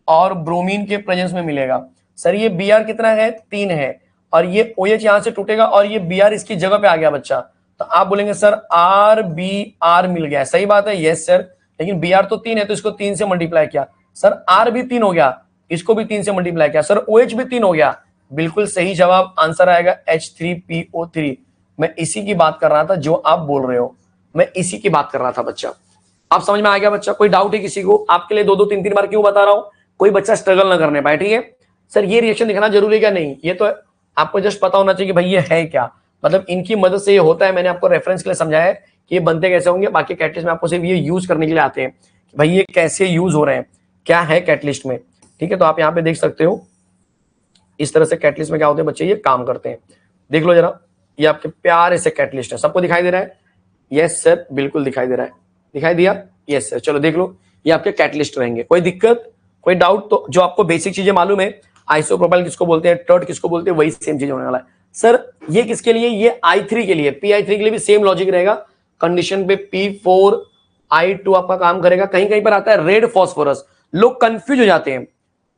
और ब्रोमीन के प्रेजेंस में मिलेगा। सर ये Br कितना है? 3 है, और ये OH यहां से टूटेगा और ये Br इसकी जगह पे आ गया बच्चा, तो आप बोलेंगे सर RBr मिल गया। सही बात है, यस सर, लेकिन Br तो 3 है तो इसको 3 से मल्टीप्लाई किया। सर R भी 3 हो गया, इसको भी 3 से मल्टीप्लाई किया। सर OH भी 3 हो गया, बिल्कुल सही जवाब, आंसर आएगा H3PO3। मैं इसी की बात कर रहा था जो आप बोल रहे हो, मैं इसी की बात कर रहा था बच्चा। आप समझ में आ गया बच्चा? कोई डाउट है किसी को? आपके लिए 2-2 3-3 बार क्यों बता रहा हूं, कोई बच्चा स्ट्रगल ना करने पाए, ठीक है? सर ये रिएक्शन दिखाना जरूरी क्या? नहीं, ये तो आपको जस्ट पता होना चाहिए कि भाई ये है क्या, मतलब इनकी मदद से ये होता है। मैंने आपको रेफरेंस के लिए समझाया है कि ये बनते कैसे होंगे, बाकी कैटलिस्ट में आपको सिर्फ ये यूज करने के लिए आते हैं कि भाई ये कैसे यूज हो रहे हैं, क्या है कैटलिस्ट में, ठीक है? तो आप यहाँ पे देख सकते हो इस तरह से कैटलिस्ट में क्या होते हैं बच्चे, ये काम करते हैं। देख लो जरा, ये आपके प्यारे से कैटलिस्ट है, सबको दिखाई दे रहा है? यस सर, बिल्कुल दिखाई दे रहा है, दिखाई दिया? Yes sir. चलो देख लो, ये आपके कैटलिस्ट रहेंगे। कोई दिक्कत, कोई डाउट? तो जो आपको बेसिक चीजें मालूम है, आइसोप्रोपाइल किसको बोलते हैं, टर्ट किसको बोलते हैं, वही सेम चीज होने वाला है। सर ये किसके लिए? ये I3 के लिए, PI3 के लिए भी सेम लॉजिक रहेगा। कंडीशन पे P4I2 आपका काम करेगा। कहीं कहीं पर आता है रेड फास्फोरस, लोग कंफ्यूज हो जाते हैं,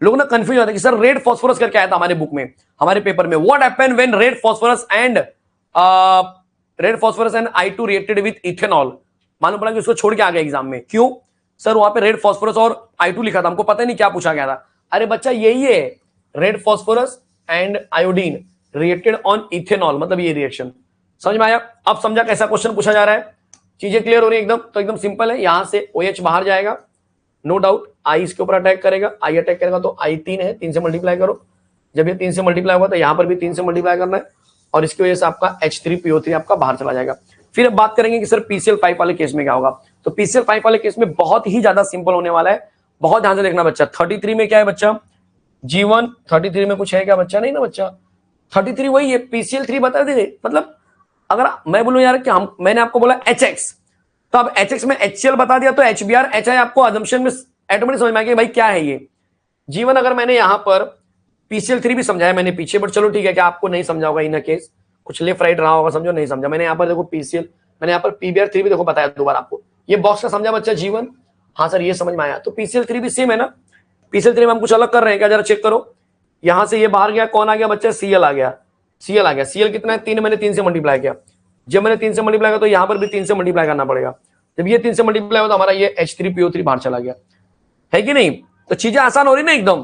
लोग ना कंफ्यूज हो जाते हैं कि सर रेड फास्फोरस करके आया था हमारे बुक में, हमारे पेपर में, what happened when red phosphorus and I2 reacted with ethanol. मालूम पड़ा कि उसको छोड़ के आ गया एग्जाम में, क्यों? सर वहां पे रेड फास्फोरस और I2 लिखा था, हमको पता ही नहीं क्या पूछा गया था। अरे बच्चा यही है, red phosphorus and iodine reacted on ethanol, मतलब ये रिएक्शन। समझ में आया? अब समझा कैसा क्वेश्चन पूछा जा रहा है? चीजें क्लियर हो रही है एकदम? तो एकदम सिंपल है, यहां से OH बाहर जाएगा, नो डाउट, I इसके ऊपर अटैक करेगा, I अटैक करेगा तो I 3 है, 3 से मल्टीप्लाई करो। जब ये 3 से मल्टीप्लाई हुआ तो यहां पर भी 3 से मल्टीप्लाई करना है, और इसकी वजह से आपका H3PO3 आपका बाहर चला जाएगा। फिर अब बात करेंगे कि सर PCl5 वाले केस में क्या होगा। तो PCl5 वाले केस में बहुत ही ज्यादा सिंपल होने वाला है, बहुत ध्यान से देखना बच्चा। 33 में क्या है बच्चा? G1 33 में कुछ है क्या बच्चा? नहीं ना बच्चा, 33 वही है, PCl3 बता दे। मतलब अगर मैं बोलूं यार कि मैंने आपको बोला HX, तो अब HX में HCl बता दिया तो HBr HI आपको अजम्पशन में ऑटोमेटिक समझ में आ गया भाई क्या है ये। G1 अगर मैंने यहां पर PCl3 भी समझाया मैंने पीछे, बट चलो ठीक है, क्या आपको नहीं समझा होगा इन केस, कुछ लेफ्ट राइट रहा होगा, समझो नहीं समझा। मैंने यहाँ पर देखो PCl, मैंने यहाँ पर PbR3 भी देखो बताया दोबारा आपको। ये बॉक्स का समझा बच्चा G1? हाँ सर ये समझ में आया। तो PCl3 भी सेम है ना, PCl3 में हम कुछ अलग कर रहे हैं क्या? जरा चेक करो, यहां से ये बाहर गया, कौन आ गया बच्चा? Cl आ गया, Cl आ गया। Cl कितना है? 3, मैंने 3 से मल्टीप्लाई किया। जब मैंने 3 से मल्टीप्लाई किया तो यहां पर भी 3 से मल्टीप्लाई करना पड़ेगा। जब ये 3 से मल्टीप्लाई हुआ तो हमारा ये H3PO3 बाहर चला गया, है कि नहीं? तो चीजें आसान हो रही ना एकदम।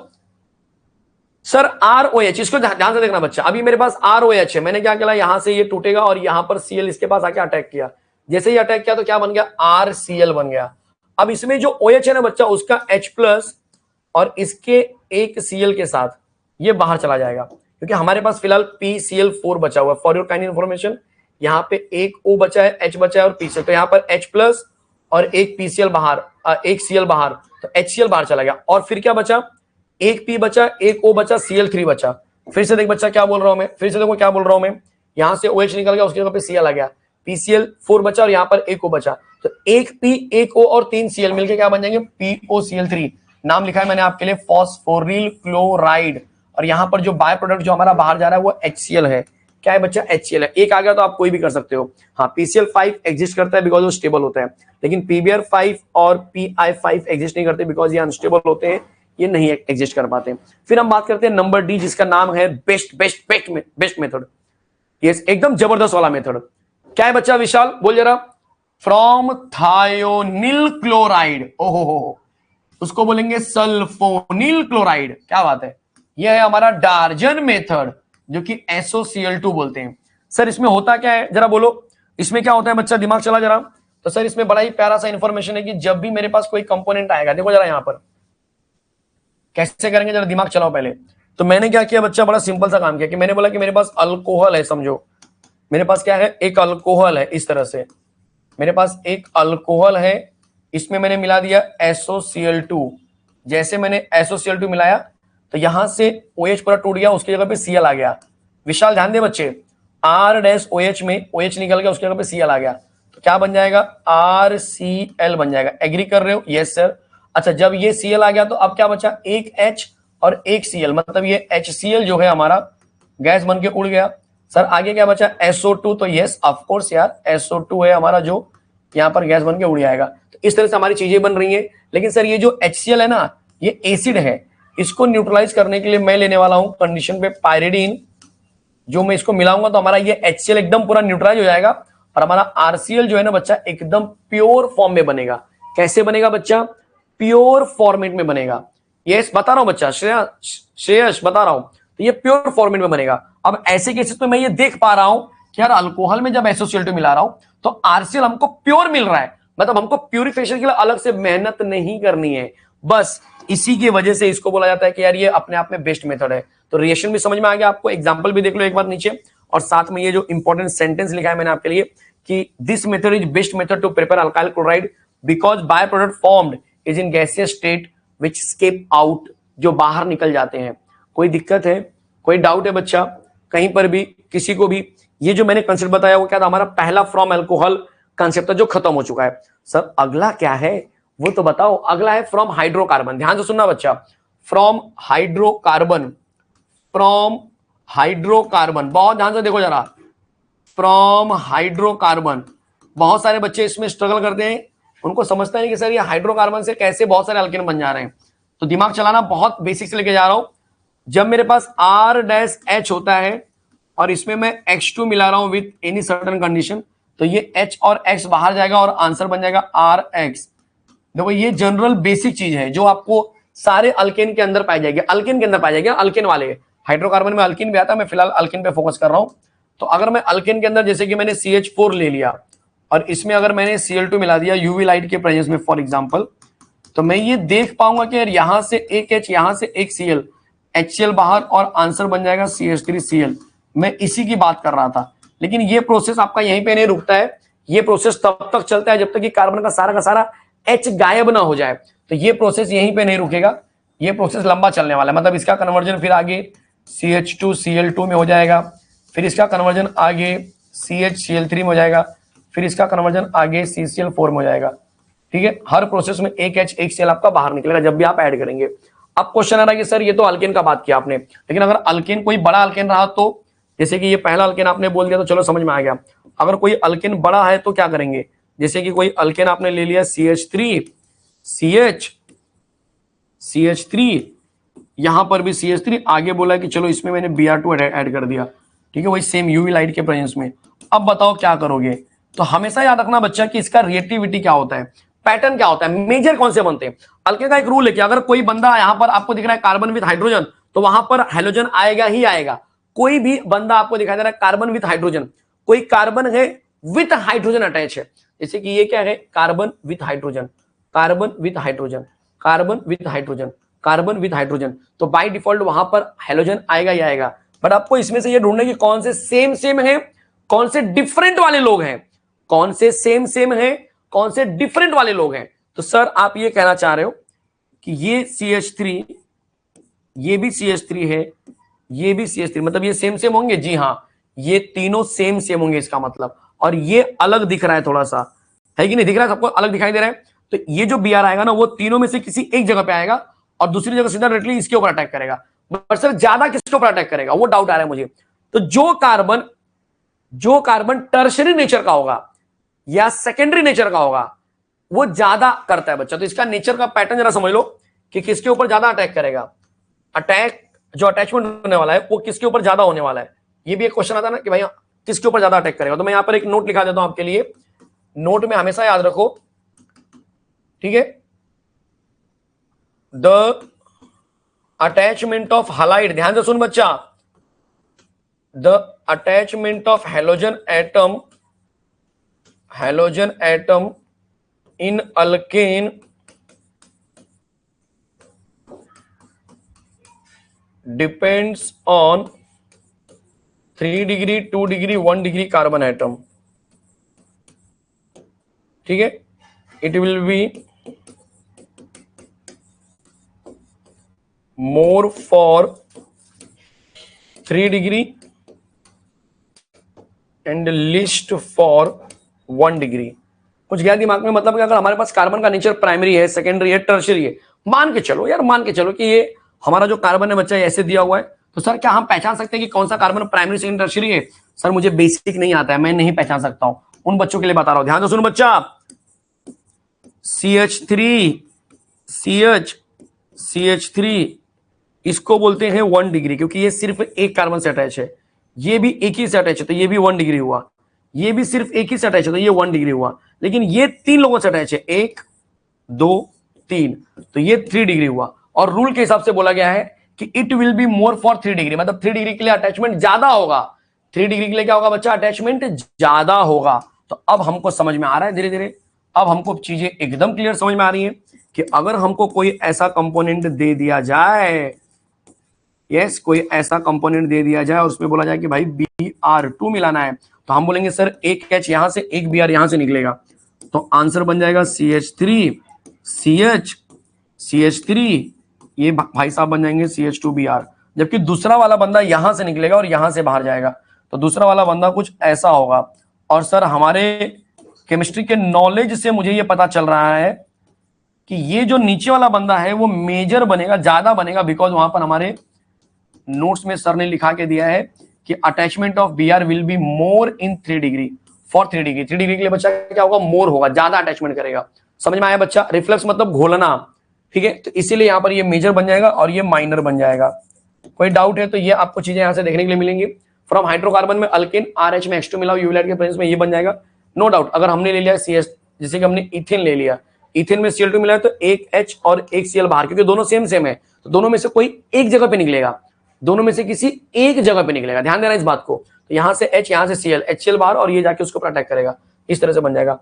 सर ROH, इसको ध्यान से देखना बच्चा। अभी मेरे पास ROH है, मैंने क्या किया, यहां से ये टूटेगा और यहां पर Cl इसके पास आके अटैक किया। जैसे ही अटैक किया तो क्या बन गया? RCl बन गया। अब इसमें जो OH है ना बच्चा, उसका H+ और इसके एक Cl के साथ ये बाहर चला जाएगा, क्योंकि हमारे पास फिलहाल PCl4 बचा हुआ है। फॉर योर काइंड इन्फॉर्मेशन, यहाँ पे एक O बचा है, H बचा है और PCl, तो यहाँ पर H+ और एक PCl बाहर, एक Cl बाहर, तो HCl बाहर चला गया। और फिर क्या बचा? एक P बचा, एक O बचा, Cl3 बचा। फिर से देख बच्चा क्या बोल रहा हूं मैं, फिर से देखो क्या बोल रहा हूं मैं। यहां से OH निकल गया, उसकी जगह पे Cl आ गया, PCl4 बचा और यहाँ पर एक O बचा। तो एक P, एक O और 3 Cl मिलकर क्या बन जाएंगे? POCl3। नाम लिखा है मैंने आपके लिए फॉस्फोरिल क्लोराइड, और यहाँ पर जो बाय प्रोडक्ट जो हमारा बाहर जा रहा है वो HCl है। क्या है बच्चा? HCl है। एक आ गया तो आप कोई भी कर सकते हो। हाँ, PCl5 एग्जिस्ट करता है बिकॉज वो स्टेबल होता है, लेकिन PbR5 और PI5 एग्जिस्ट नहीं करते बिकॉज ये अनस्टेबल होते हैं, ये नहीं एग्जिस्ट कर पाते। फिर हम बात करते हैं नंबर D, जिसका नाम है बेस्ट मेथड। ये एकदम जबरदस्त वाला मेथड। क्या है बच्चा? विशाल बोल जरा। फ्रॉम थायोनिल क्लोराइड, ओहो, उसको बोलेंगे सल्फोनिल क्लोराइड। क्या बात है, यह है हमारा डार्जन मेथड, जो कि SOCl2 बोलते हैं। सर इसमें होता क्या है जरा बोलो, इसमें क्या होता है बच्चा? दिमाग चला जरा। तो सर इसमें बड़ा ही प्यारा सा इंफॉर्मेशन है कि जब भी मेरे पास कोई कंपोनेंट आएगा, देखो जरा यहां पर कैसे करेंगे, जरा दिमाग चलाओ पहले। तो मैंने क्या किया बच्चा? बड़ा सिंपल सा काम किया कि मैंने बोला कि मेरे पास अल्कोहल है, समझो मेरे पास क्या है? एक अल्कोहल है। इस तरह से मेरे पास एक अल्कोहल है, इसमें मैंने मिला दिया SOCl2। जैसे मैंने SOCl2 मिलाया तो यहां से OH पूरा टूट गया, उसकी जगह पे Cl आ गया। विशाल ध्यान दे बच्चे, R-OH में OH निकल गया, उसकी जगह पे Cl आ गया। तो क्या बन जाएगा, RCl बन जाएगा। एग्री कर रहे हो? Yes sir. अच्छा, जब ये Cl आ गया तो अब क्या बचा, एक H और एक Cl, मतलब ये HCl जो है हमारा गैस बन के उड़ गया। सर आगे क्या बचा, SO2, तो यस ऑफ कोर्स यार SO2 है हमारा जो यहाँ पर गैस बन के उड़ जाएगा। तो इस तरह से हमारी चीजें बन रही हैं। लेकिन सर ये जो HCl है ना, ये एसिड है, इसको न्यूट्रलाइज करने के लिए मैं लेने वाला हूं कंडीशन पे पायरिडीन। जो मैं इसको मिलाऊंगा तो हमारा ये HCl एकदम पूरा न्यूट्रलाइज हो जाएगा और हमारा RCl जो है ना बच्चा एकदम प्योर फॉर्म में बनेगा। कैसे बनेगा बच्चा, प्योर फॉर्मेट में बनेगा। यस बता रहा हूं बच्चा, श्रेयस बता रहा हूं, तो ये प्योर फॉर्मेट में बनेगा। अब ऐसे केसेस में मैं ये देख पा रहा हूं कि यार अल्कोहल में जब SO2 मिला रहा हूं तो RCl हमको प्योर मिल रहा है, मतलब हमको प्यूरिफिकेशन के लिए अलग से मेहनत नहीं करनी है। बस इसी की वजह से इसको बोला जाता है कि यार ये अपने आप में बेस्ट मेथड है। तो रिएक्शन भी समझ में आ गया आपको, एग्जांपल भी देख लो एक बार नीचे, और साथ में ये जो इंपॉर्टेंट सेंटेंस लिखा है मैंने आपके लिए कि this method is best method to prepare alkyl chloride because by product formed is in gaseous state which escape out, जो बाहर निकल जाते हैं। कोई दिक्कत है, कोई डाउट है बच्चा कहीं पर भी, किसी को भी? ये जो मैंने कंसेप्ट बताया वो क्या था, हमारा पहला फ्रॉम अल्कोहल कंसेप्ट था जो खत्म हो चुका है। सर अगला क्या है वो तो बताओ। अगला है फ्रॉम हाइड्रोकार्बन। ध्यान से सुनना बच्चा, फ्रॉम हाइड्रोकार्बन, फ्रॉम हाइड्रोकार्बन, बहुत ध्यान से देखो जरा, फ्रॉम हाइड्रोकार्बन। बहुत सारे बच्चे इसमें स्ट्रगल करते हैं, उनको समझता नहीं कि सर ये हाइड्रोकार्बन से कैसे बहुत सारे अल्केन बन जा रहे हैं। तो दिमाग चलाना बहुत बेसिक से लेके जा रहा हूं। जब मेरे पास R-H होता है और इसमें मैं H2 मिला रहा हूं विथ एनी सर्टेन कंडीशन, तो ये H और X बाहर जाएगा और आंसर बन जाएगा RX। देखो ये जनरल बेसिक चीज है जो आपको सारे अल्केन के अंदर पाई जाएगी, अल्केन के अंदर पाई जाएगी, अल्केन वाले। हाइड्रोकार्बन में अल्किन भी आता है, मैं फिलहाल अल्किन पे फोकस कर रहा हूं। तो अगर मैं अल्केन के अंदर जैसे कि मैंने CH4 ले लिया और इसमें अगर मैंने Cl2 मिला दिया यूवी लाइट के प्रेजेंस में फॉर एग्जांपल, तो मैं ये देख पाऊंगा कि यार यहां से एक H, यहां से एक Cl, HCl बाहर और आंसर बन जाएगा CH3Cl। मैं इसी की बात कर रहा था। लेकिन ये प्रोसेस आपका यहीं पे नहीं रुकता है, ये प्रोसेस तब तक चलता है जब तक कि कार्बन का सारा H गायब ना हो जाए। तो ये प्रोसेस यहीं पे नहीं रुकेगा, ये प्रोसेस लंबा चलने वाला है। मतलब इसका कन्वर्जन फिर आगे CH2Cl2 में हो जाएगा, फिर इसका कन्वर्जन आगे CHCl3 में हो जाएगा, फिर इसका कन्वर्जन आगे CCl4 में हो जाएगा। ठीक है, हर प्रोसेस में एक H एक Cl आपका बाहर निकलेगा जब भी आप ऐड करेंगे। अब क्वेश्चन आ रहा है कि सर ये तो अल्केन का बात किया आपने, लेकिन अगर अल्केन कोई बड़ा अल्केन रहा तो, जैसे कि ये पहला अल्केन आपने बोल दिया तो चलो समझ में आ गया। अगर कोई अल्केन बड़ा है तो क्या करेंगे, जैसे कि कोई अल्केन आपने ले लिया CH3, CH3, यहां पर भी CH3, आगे बोला कि चलो इसमें मैंने Br2 ऐड कर दिया। ठीक है, वही सेम यूवी लाइट के प्रेजेंस में। अब बताओ क्या करोगे। तो हमेशा याद रखना बच्चा कि इसका रिएक्टिविटी क्या होता है, पैटर्न क्या होता है, मेजर कौन से बनते हैं। अल्केन का एक रूल है कि अगर कोई बंदा यहां पर आपको दिख रहा है कार्बन विद हाइड्रोजन, तो वहां पर हाइड्रोजन आएगा ही आएगा। कोई भी बंदा आपको दिखाई दे रहा है कार्बन विद हाइड्रोजन, कोई कार्बन है विथ हाइड्रोजन अटैच है, जैसे कि ये क्या है, carbon with hydrogen, carbon with hydrogen, carbon with hydrogen, carbon with hydrogen, तो बाय डिफॉल्ट वहां पर हाइड्रोजन आएगा ही आएगा। बट आपको इसमें से ये ढूंढना कि कौन से सेम सेम है, कौन से डिफरेंट वाले लोग हैं, कौन से सेम सेम है, कौन से डिफरेंट वाले लोग हैं। तो सर आप ये कहना चाह रहे हो कि ये CH3, ये भी CH3 है, ये भी CH3, मतलब ये सेम सेम होंगे। जी हाँ, ये तीनों सेम सेम होंगे इसका मतलब। और ये अलग दिख रहा है थोड़ा सा, है कि नहीं दिख रहा है, सबको अलग दिखाई दे रहा है। तो ये जो Br आएगा ना वो तीनों में से किसी एक जगह पे आएगा और दूसरी जगह सीधा डायरेक्टली इसके ऊपर अटैक करेगा। बट सर ज्यादा किसके ऊपर अटैक करेगा वो डाउट आ रहा है मुझे। तो जो कार्बन टर्शरी नेचर का होगा या सेकेंडरी नेचर का होगा वो ज्यादा करता है बच्चा। तो इसका नेचर का पैटर्न जरा समझ लो कि किसके ऊपर ज्यादा अटैक करेगा। अटैक जो अटैचमेंट होने वाला है वो किसके ऊपर ज्यादा होने वाला है। ये भी एक क्वेश्चन आता है ना कि भाई किसके ऊपर ज्यादा अटैक करेगा। तो मैं यहां पर एक नोट लिखा देता हूं आपके लिए, नोट में हमेशा याद रखो, ठीक है, द अटैचमेंट ऑफ हालाइड, ध्यान से सुन बच्चा, the attachment of halogen atom in alkane depends on 3 degree 2 degree 1 degree carbon atom. ठीक है, it will be more for 3 degree and list for 1 degree. कुछ गया दिमाग में? मतलब कि अगर हमारे पास कार्बन का नेचर प्राइमरी है, सेकेंडरी है, टर्शियरी है, मान के चलो यार, मान के चलो कि ये हमारा जो कार्बन है बच्चा ऐसे दिया हुआ है, तो सर क्या हम पहचान सकते हैं कि कौन सा कार्बन प्राइमरी, सेकेंडरी, टर्शियरी है? सर मुझे बेसिक नहीं आता है, मैं नहीं पहचान सकता हूं। उन बच्चों के लिए बता रहा हूं, ध्यान से सुनो बच्चा। CH3 CH3 इसको बोलते हैं 1 डिग्री, क्योंकि ये सिर्फ एक कार्बन से अटैच है, ये भी एक ही से अटैच है, तो ये भी 1 डिग्री हुआ। ये भी सिर्फ एक ही से अटैच है, तो ये 1 डिग्री हुआ। लेकिन ये 3 लोगों से अटैच है, 1 2 3, तो ये 3 डिग्री हुआ। और रूल के हिसाब से बोला गया है कि it will be more for 3 degree, मतलब 3 डिग्री के लिए अटैचमेंट ज्यादा होगा। 3 डिग्री के लिए क्या होगा बच्चा? अटैचमेंट ज्यादा होगा। तो अब हमको समझ में आ रहा है धीरे धीरे, अब हमको चीजें एकदम क्लियर समझ में आ रही है कि अगर हमको कोई ऐसा कंपोनेंट दे दिया जाए, यस, कोई ऐसा कंपोनेंट दे दिया जाए और उसमें बोला जाए कि भाई Br2 मिलाना है, तो हम बोलेंगे सर एक H यहां से, एक Br यहां से निकलेगा, तो आंसर बन जाएगा CH3 CH3, ये भाई साहब बन जाएंगे CH2Br। जबकि दूसरा वाला बंदा यहां से निकलेगा और यहां से बाहर जाएगा, तो दूसरा वाला बंदा कुछ ऐसा होगा। और सर हमारे केमिस्ट्री के नॉलेज से मुझे ये पता चल रहा है कि ये जो नीचे वाला बंदा है वो मेजर बनेगा, ज्यादा बनेगा, बिकॉज वहां पर हमारे नोट्स में सर ने लिखा के दिया है कि attachment of Br will be more in 3 degree for 3 degree. 3 degree के लिए बच्चा क्या होगा? मोर होगा, ज्यादा अटैचमेंट करेगा। समझ में आया बच्चा? रिफ्लक्स मतलब घोलना, ठीक है। तो इसीलिए यहां पर ये मेजर बन जाएगा और ये माइनर बन जाएगा। कोई डाउट है तो ये आपको चीजें यहां से देखने के लिए मिलेंगी। फ्रॉम हाइड्रोकार्बन में अल्केन, RH में H2 मिला यूवैलेट के प्रेजेंस में ये बन जाएगा, नो डाउट। अगर हमने ले लिया CS, जैसे कि हमने इथेन ले लिया, इथेन में Cl2 मिला है, तो एक H और एक Cl बाहर, क्योंकि दोनों सेम सेम है, तो दोनों में से कोई एक जगह पे निकलेगा, दोनों में से किसी एक जगह पे निकलेगा, ध्यान देना इस बात को। तो यहां से H, यहां से Cl, HCl बाहर, और ये जाके उसको अटैक करेगा, इस तरह से बन जाएगा।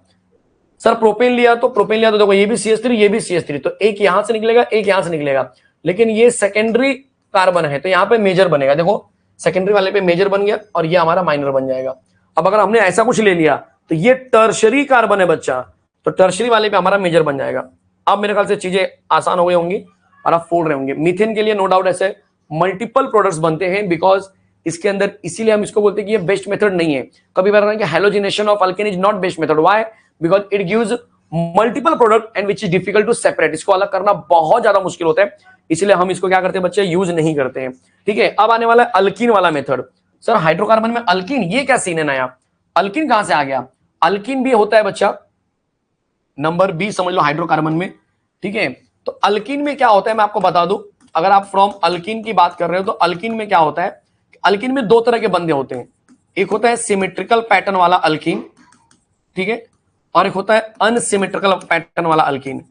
सर प्रोपेन लिया तो देखो ये भी CH3, ये भी CH3, तो एक यहां से निकलेगा, एक यहां से निकलेगा, लेकिन ये सेकेंडरी कार्बन है, तो यहां पे मेजर बनेगा। देखो सेकेंडरी वाले पे मेजर बन गया और ये हमारा माइनर बन जाएगा। अब अगर हमने ऐसा कुछ ले लिया तो ये टर्शरी कार्बन है बच्चा, तो टर्शरी वाले पे हमारा मेजर बन जाएगा। अब मेरे ख्याल से चीजें आसान हो गई होंगी और आप फोड़ रहे होंगे। मीथेन के लिए नो डाउट ऐसे मल्टीपल प्रोडक्ट्स बनते हैं, बिकॉज इसके अंदर, इसीलिए हम इसको बोलते हैं कि ये बेस्ट मेथड नहीं है। कभी बार कि halogenation of alkane is not best method, why? Because it gives multiple product and which is difficult to separate. इसको अलग करना बहुत ज्यादा मुश्किल होता है, इसलिए हम इसको क्या करते हैं बच्चे? यूज नहीं करते हैं, ठीक है। अब आने वाला है अल्कीन वाला मेथड। सर हाइड्रोकार्बन में अल्कीन, ये क्या सीन है नया? अल्कीन कहां से आ गया? अल्कीन भी होता है बच्चा नंबर 20 समझ लो हाइड्रोकार्बन में, ठीक है। तो अल्कीन में क्या होता है मैं आपको बता दूं, अगर आप फ्रॉम अल्कीन की बात कर रहे हो तो अल्कीन में क्या होता है? अल्कीन में दो तरह के बंदे होते हैं, एक होता है सिमेट्रिकल पैटर्न वाला अल्कीन, ठीक है, और एक होता है अनसिमेट्रिकल पैटर्न वाला अल्कीन।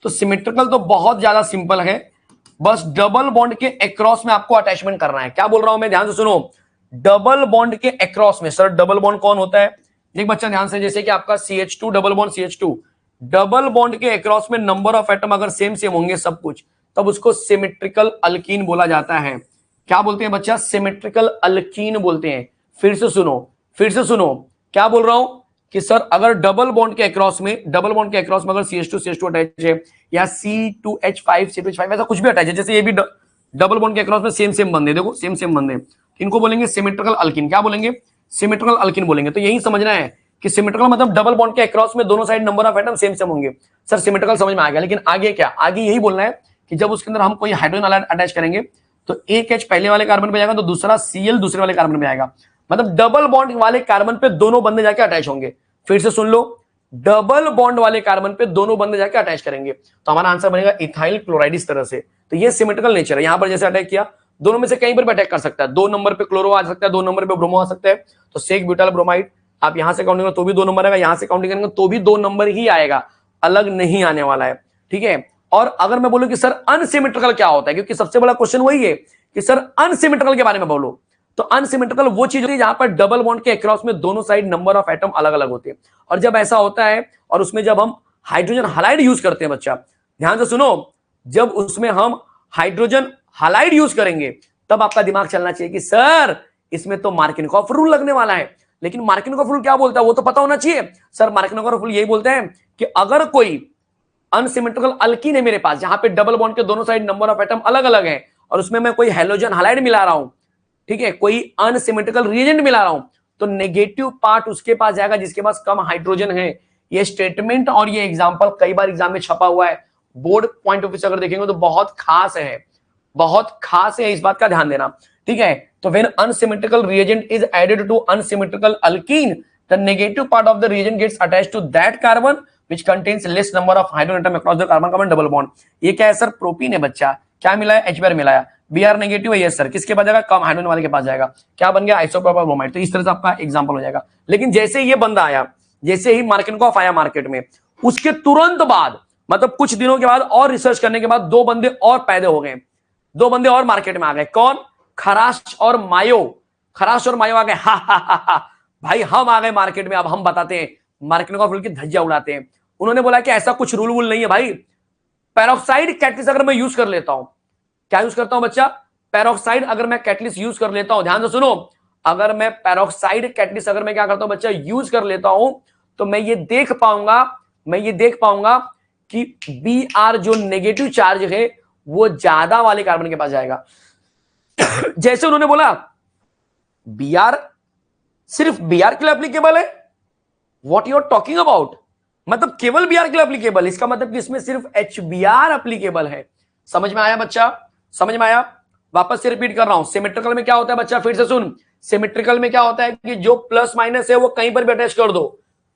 तो सिमेट्रिकल तो बहुत ज्यादा सिंपल है, बस डबल बॉन्ड के अक्रॉस में आपको अटैचमेंट करना है। क्या बोल रहा हूं मैं, ध्यान से सुनो, डबल बॉन्ड के अक्रॉस में। सर डबल बॉन्ड कौन होता है? एक बच्चा ध्यान से, जैसे कि आपका CH2 double bond CH2, double bond के अक्रॉस में नंबर ऑफ एटम अगर सेम सेम होंगे सब कुछ, तब उसको सिमेट्रिकल अल्कीन बोला जाता है। क्या बोलते हैं बच्चा? सिमेट्रिकल अल्कीन बोलते हैं। फिर से सुनो, क्या बोल रहा हूं कि सर अगर डबल बॉन्ड के अक्रॉस में अगर CH2 अटैच है, या C2H5 ऐसा कुछ भी अटैच है, जैसे ये भी डबल बॉन्ड के अक्रॉस में सेम सेम बंदे, देखो सेम सेम बंदे, इनको बोलेंगे सिमेट्रिकल अल्कीन। क्या बोलेंगे? सिमेट्रिकल अल्कीन बोलेंगे। तो यही समझना है कि सिमेट्रिकल मतलब डबल बॉन्ड के अक्रॉस में दोनों side number of atom same same होंगे। सर सिमेट्रिकल समझ में आ गया, लेकिन आगे क्या? आगे यही बोलना है कि जब उसके अंदर हम कोई हाइड्रोजन अटैच करेंगे तो एक H पहले वाले कार्बन पे जाएगा, तो दूसरा Cl दूसरे वाले कार्बन पे आएगा, मतलब डबल बॉन्ड वाले कार्बन पे दोनों बंदे जाके अटैच होंगे। फिर से सुन लो, डबल बॉन्ड वाले कार्बन पे दोनों बंदे जाके अटैच करेंगे, तो हमारा आंसर बनेगा इथाइल क्लोराइड। इस तरह से, तो ये सिमेट्रिकल नेचर है। यहां पर जैसे अटैक किया, दोनों में से कहीं पर भी अटैक कर सकता है। 2 नंबर पे क्लोरो आ सकता है, 2 नंबर पे ब्रोमो आ सकता है, तो सेक ब्यूटाइल ब्रोमाइड आप यहां से काउंटिंग करेंगे तो भी 2 नंबर आएगा, यहां से काउंटिंग करेंगे तो भी 2 नंबर ही आएगा, अलग नहीं आने वाला है, ठीक है। और अगर मैं बोलूं कि सर अनसिमेट्रिकल क्या होता है, क्योंकि सबसे बड़ा क्वेश्चन वही है कि सर अनसिमेट्रिकल के बारे में बोलो, तो अनसिमेट्रिकल वो चीज होती है जहां पर डबल बॉन्ड के अक्रॉस में दोनों साइड नंबर ऑफ एटम अलग अलग होते हैं। और जब ऐसा होता है और उसमें जब हम हाइड्रोजन हालाइड यूज करते हैं, बच्चा ध्यान से सुनो, जब उसमें हम हाइड्रोजन हालाइड यूज करेंगे तब आपका दिमाग चलना चाहिए कि सर इसमें तो मार्किनकॉफ रूल लगने वाला है। लेकिन मार्किनकॉफ रूल क्या बोलता है वो तो पता होना चाहिए। सर मार्किनकॉफ रूल यही बोलते हैं कि अगर कोई अनसिमेट्रिकल अल्कीन है मेरे पास, जहां पे डबल बॉन्ड के दोनों साइड नंबर ऑफ एटम अलग अलग है, और उसमें मैं कोई हैलोजन हालाइड मिला रहा हूं, ठीक है, कोई अनसिमेट्रिकल रिएजेंट मिला रहा हूं, तो नेगेटिव पार्ट उसके पास जाएगा जिसके पास कम हाइड्रोजन है। ये स्टेटमेंट और ये एग्जांपल कई बार एग्जाम में छपा हुआ है, बोर्ड पॉइंट ऑफ व्यू से अगर देखेंगे तो बहुत खास है, बहुत खास है, इस बात का ध्यान देना, ठीक है। तो when unsymmetrical reagent is added to unsymmetrical alkene, the negative part of the reagent gets attached to that carbon which contains less number of hydrogen atom across the carbon carbon double bond. ये क्या है sir? Propene है बच्चा। क्या मिला है? HBr मिलाया। Br negative है, यस सर। किसके पास जाएगा? कम हाइड्रोजन वाले के पास जाएगा। क्या बन गया? Isopropyl bromide. तो इस तरह से आपका एग्जांपल हो जाएगा। लेकिन जैसे ये बंदा आया, जैसे ही मार्किनकॉफ आया मार्केट में, उसके तुरंत बाद, मतलब कुछ दिनों के बाद और रिसर्च करने के बाद, दो बंदे और पैदा हो गए, दो बंदे और मार्केट में आ गए। कौन? खराश और मायो। खराश और मायो आ गए। हा हा हा हा, भाई हम आ गए मार्केट में, अब हम बताते हैं, मार्किनकॉफ रूल की धज्जियां उड़ाते हैं। उन्होंने बोला कि ऐसा कुछ रूल वूल नहीं है भाई, पेरोक्साइड कैटलिस्ट अगर मैं यूज कर लेता हूं, क्या यूज करता हूं बच्चा? पेरोक्साइड अगर मैं कैटलिस्ट यूज कर लेता हूं, ध्यान से सुनो, अगर मैं पेरोक्साइड कैटलिस्ट अगर मैं क्या करता हूं बच्चा, यूज कर लेता हूं, तो मैं ये देख पाऊंगा कि Br जो नेगेटिव चार्ज है वो ज्यादा वाले कार्बन के पास जाएगा। जैसे उन्होंने बोला Br सिर्फ Br के लिए एप्लीकेबल है, what you are talking about, मतलब केवल Br के लिए एप्लीकेबल, इसका मतलब कि इसमें सिर्फ HBr एप्लीकेबल है। समझ में आया बच्चा? समझ में आया? वापस से रिपीट कर रहा हूं, सिमेट्रिकल में क्या होता है बच्चा, फिर से सुन, सिमेट्रिकल में क्या होता है कि जो प्लस माइनस है वो कहीं पर भी अटैच कर दो,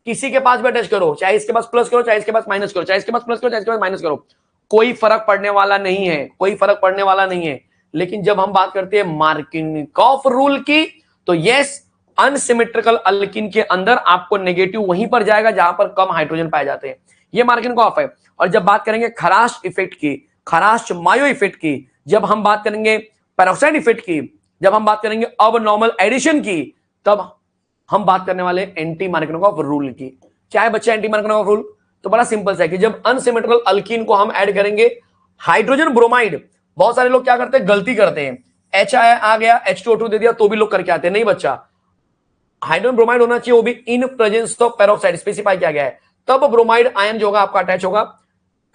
किसी के पास भी अटैच करो, चाहे इसके पास प्लस करो, चाहे इसके पास माइनस करो, चाहे इसके पास प्लस करो, चाहे इसके पास माइनस करो, कोई फर्क पड़ने वाला नहीं है, कोई फर्क पड़ने वाला नहीं है। लेकिन जब हम बात करते हैं मार्किनकॉफ रूल की, तो यस, अनसिमेट्रिकल अल्किन के अंदर आपको नेगेटिव वहीं पर जाएगा जहां पर कम हाइड्रोजन पाए जाते हैं, ये मार्किनकॉफ है। और जब बात करेंगे खराश इफेक्ट की, खराश मायो इफेक्ट की, जब हम बात करेंगे पेरोक्साइड इफेक्ट की, जब हम बात करेंगे अब नॉर्मल एडिशन की, तब हम बात करने वाले एंटी मार्किनकॉफ रूल की। क्या है बच्चा एंटी मार्किनकॉफ रूल? तो बड़ा सिंपल सा है कि जब अनसिमेट्रिकल अल्कीन को हम ऐड करेंगे हाइड्रोजन ब्रोमाइड, बहुत सारे लोग क्या करते हैं, गलती करते हैं, H आ गया, H2O2 दे दिया तो भी लोग करके आते हैं। नहीं बच्चा, हाइड्रोजन ब्रोमाइड होना चाहिए, वो भी in presence of peroxide, specify किया गया है, तब ब्रोमाइड आयन जो होगा आपका अटैच होगा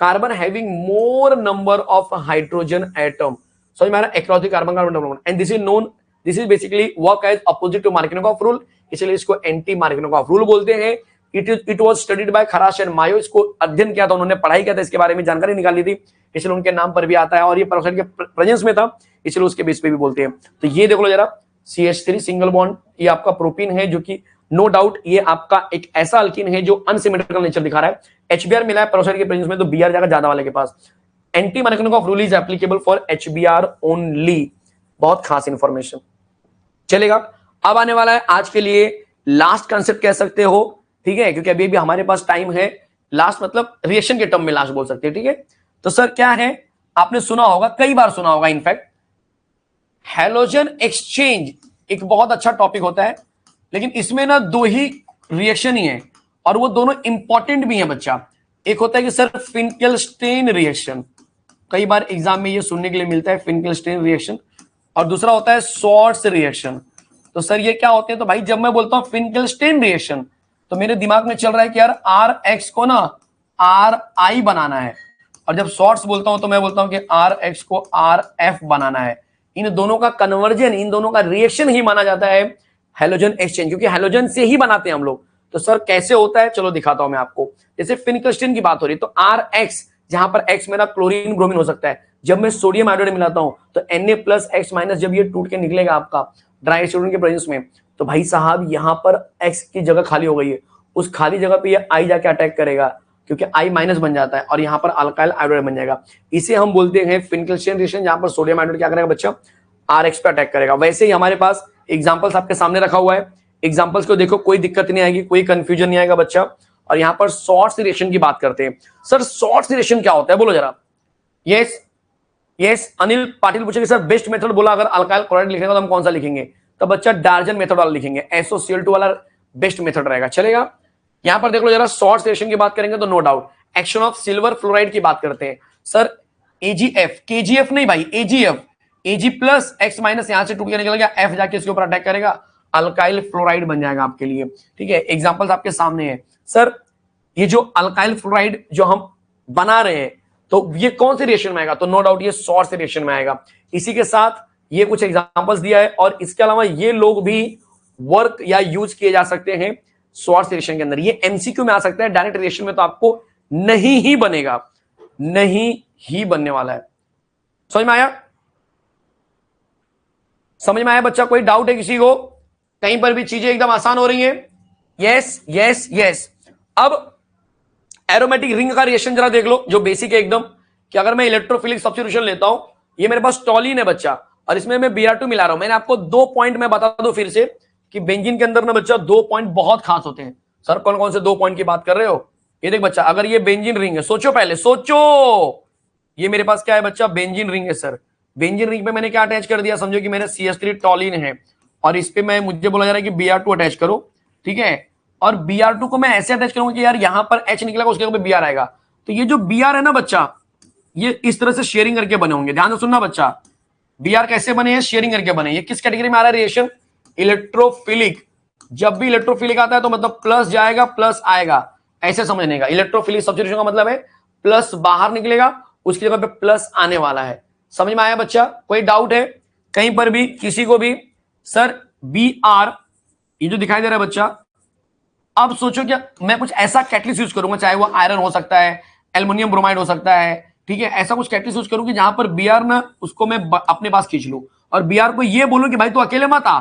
carbon having more number of hydrogen atom. समझ में आ रहा है? Across the carbon carbon double bond, and this is known, this is basically work as opposite to Markovnikov rule, इसलिए इसको एंटी मार्किनकॉफ रूल बोलते हैं। It was studied by Kharasch and Mayo, इसको अध्ययन किया था उन्होंने, पढ़ाई किया था, इसके बारे में जानकारी निकाली थी, इसलिए उनके नाम पर भी आता है, और ये पेरोक्साइड के प्रेजेंस में था इसलिए उसके बेस पे भी बोलते हैं। तो ये देख लो जरा, CH3 सिंगल बॉन्ड, ये आपका प्रोपीन है, जो कि नो डाउट ये आपका एक ऐसा अल्कीन है जो अनसिमेट्रिकल नेचर दिखा रहा है। HBr मिला है पेरोक्साइड के प्रेजेंस में, तो Br जाएगा ज्यादा वाले के पास। Anti Markovnikov rule is applicable for HBr only. बहुत खास इंफॉर्मेशन चलेगा। अब आने वाला है आज के लिए लास्ट कंसेप्ट कह सकते हो, ठीक है, क्योंकि अभी भी हमारे पास टाइम है। लास्ट मतलब रिएक्शन के टर्म में लास्ट बोल सकते हैं, ठीक है। तो सर क्या है, आपने सुना होगा, कई बार सुना होगा इनफैक्ट, हैलोजन एक्सचेंज एक बहुत अच्छा टॉपिक होता है, लेकिन इसमें ना दो ही रिएक्शन ही है और वो दोनों इंपॉर्टेंट भी हैं बच्चा। एक होता है कि सर फिंकेलस्टेन रिएक्शन, कई बार एग्जाम में ये सुनने के लिए मिलता है, फिंकेलस्टेन रिएक्शन, और दूसरा होता है शॉर्ट्स रिएक्शन। तो सर ये क्या होते हैं? तो भाई जब मैं बोलता हूं फिंकेलस्टेन रिएक्शन, तो मेरे दिमाग में चल रहा है कि यार RX को ना RI बनाना है, और जब शॉर्ट्स बोलता हूं तो मैं बोलता हूं कि RX को RF बनाना है। इन दोनों का कन्वर्जन, इन दोनों का रिएक्शन ही माना जाता है हैलोजन एक्सचेंज, क्योंकि हैलोजन से ही बनाते हैं हम लोग। तो सर कैसे होता है, चलो दिखाता हूं मैं आपको। जैसे फिंकेलस्टेन की बात हो रही है, तो RX, जहां पर X मेरा क्लोरीन ब्रोमीन हो सकता है, जब मैं सोडियम आयोडाइड मिलाता हूं तो Na+X- जब ये टूट के निकलेगा आपका ड्राई एसिड के प्रेजेंस में, तो भाई साहब यहां पर X की जगह खाली हो गई है, उस खाली जगह पे ये I जाके अटैक करेगा, क्योंकि I- बन जाता है, और यहां पर अल्काइल आयोडाइड बन जाएगा। इसे हम बोलते हैं फिंकेलस्टेन रिएक्शन, जहां पर सोडियम आयोडाइड क्या करेगा बच्चा, RX पे अटैक करेगा। वैसे ही हमारे पास एग्जांपल्स आपके सामने रखा हुआ है, एग्जांपल्स को देखो, कोई दिक्कत नहीं आएगी, कोई कंफ्यूजन नहीं आएगा बच्चा। और यहां पर शॉर्ट्स रिएक्शन की बात करते हैं। सर शॉर्ट्स रिएक्शन क्या होता है, बोलो जरा। यस यस, अनिल पाटिल पूछेंगे सर बेस्ट मेथड बोला, अगर अल्काइल क्लोराइड लिखेगा तो हम कौन सा लिखेंगे? तो बच्चा डार्जन मेथड वाला लिखेंगे, SOCl2 वाला बेस्ट मेथड रहेगा, चलेगा। यहां पर देख लो जरा, शॉर्ट्स रिएक्शन की बात करेंगे तो no doubt action of silver fluoride की बात करते हैं। सर AgF, KgF नहीं भाई, AgF, Ag+X- यहां से टूट के निकल गया, F जाके इसके ऊपर अटैक करेगा, अल्काइल फ्लोराइड बन जाएगा आपके लिए, ठीक है। एग्जांपल्स आपके सामने है। सर ये जो अल्काइल फ्लोराइड जो हम बना रहे हैं, तो ये कौन से रिएक्शन में आएगा? तो नो डाउट ये शॉर्ट्स रिएक्शन में आएगा। इसी के साथ ये कुछ एग्जांपल्स दिया है, और इसके अलावा ये लोग भी वर्क या यूज किए जा सकते हैं स्वार्ट्ज रिएक्शन के अंदर। ये एमसीक्यू में आ सकता है, डायरेक्ट रिएक्शन में तो आपको नहीं ही बनेगा, नहीं ही बनने वाला है। समझ में आया? समझ में आया बच्चा? कोई डाउट है किसी को? कहीं पर भी चीजें एकदम आसान हो रही हैं? Yes yes yes. अब एरोमेटिक रिंग का रिएक्शन जरा देख लो, जो बेसिक है एकदम, कि अगर मैं इलेक्ट्रोफिलिक सब्स्टिट्यूशन लेता हूं, ये मेरे पास टॉलिन है बच्चा, और इसमें मैं Br2 मिला रहा हूं। मैंने आपको 2 पॉइंट मैं बता दूं फिर से कि बेंजीन के अंदर ना बच्चा 2 पॉइंट बहुत खास होते हैं। सर कौन कौन से 2 पॉइंट की बात कर रहे हो? ये देख बच्चा, अगर ये बेंजीन रिंग है, सोचो पहले, सोचो, ये मेरे पास क्या है बच्चा? बेंजीन रिंग है सर। बेंजीन रिंग पे मैंने क्या अटैच कर दिया? समझो कि मेरे CH3 टॉलिन है, और इस पे मुझे बोला जा रहा है कि Br2 अटैच करो, ठीक है। और Br2 को मैं ऐसे अटैच करूंगा कि यार यहां पर H निकलेगा, उसके ऊपर Br आएगा। तो ये जो Br है ना बच्चा, ये इस तरह से शेयरिंग करके बने होंगे। ध्यान से सुनना बच्चा, Br कैसे बने हैं? शेयरिंग करके बने। ये किस कैटेगरी में आ रहा है रिएक्शन? इलेक्ट्रोफिलिक। जब भी इलेक्ट्रोफिलिक आता है तो मतलब प्लस जाएगा, प्लस आएगा, ऐसे समझने का। इलेक्ट्रोफिलिक सब्स्टिट्यूशन का मतलब है प्लस बाहर निकलेगा, उसकी जगह पे प्लस आने वाला है। समझ में आया बच्चा? कोई डाउट है कहीं पर भी किसी को भी? सर Br ये जो दिखाई दे रहा है बच्चा, अब सोचो क्या मैं कुछ ऐसा कैटलिस्ट यूज करूंगा, चाहे वो आयरन हो सकता है, एल्युमिनियम ब्रोमाइड हो सकता है, ठीक है, ऐसा कुछ कैटलिस्ट यूज करूं कि जहां पर Br ना उसको मैं अपने पास खींच लूं, और Br को ये बोलूं कि भाई तू अकेले मत आ,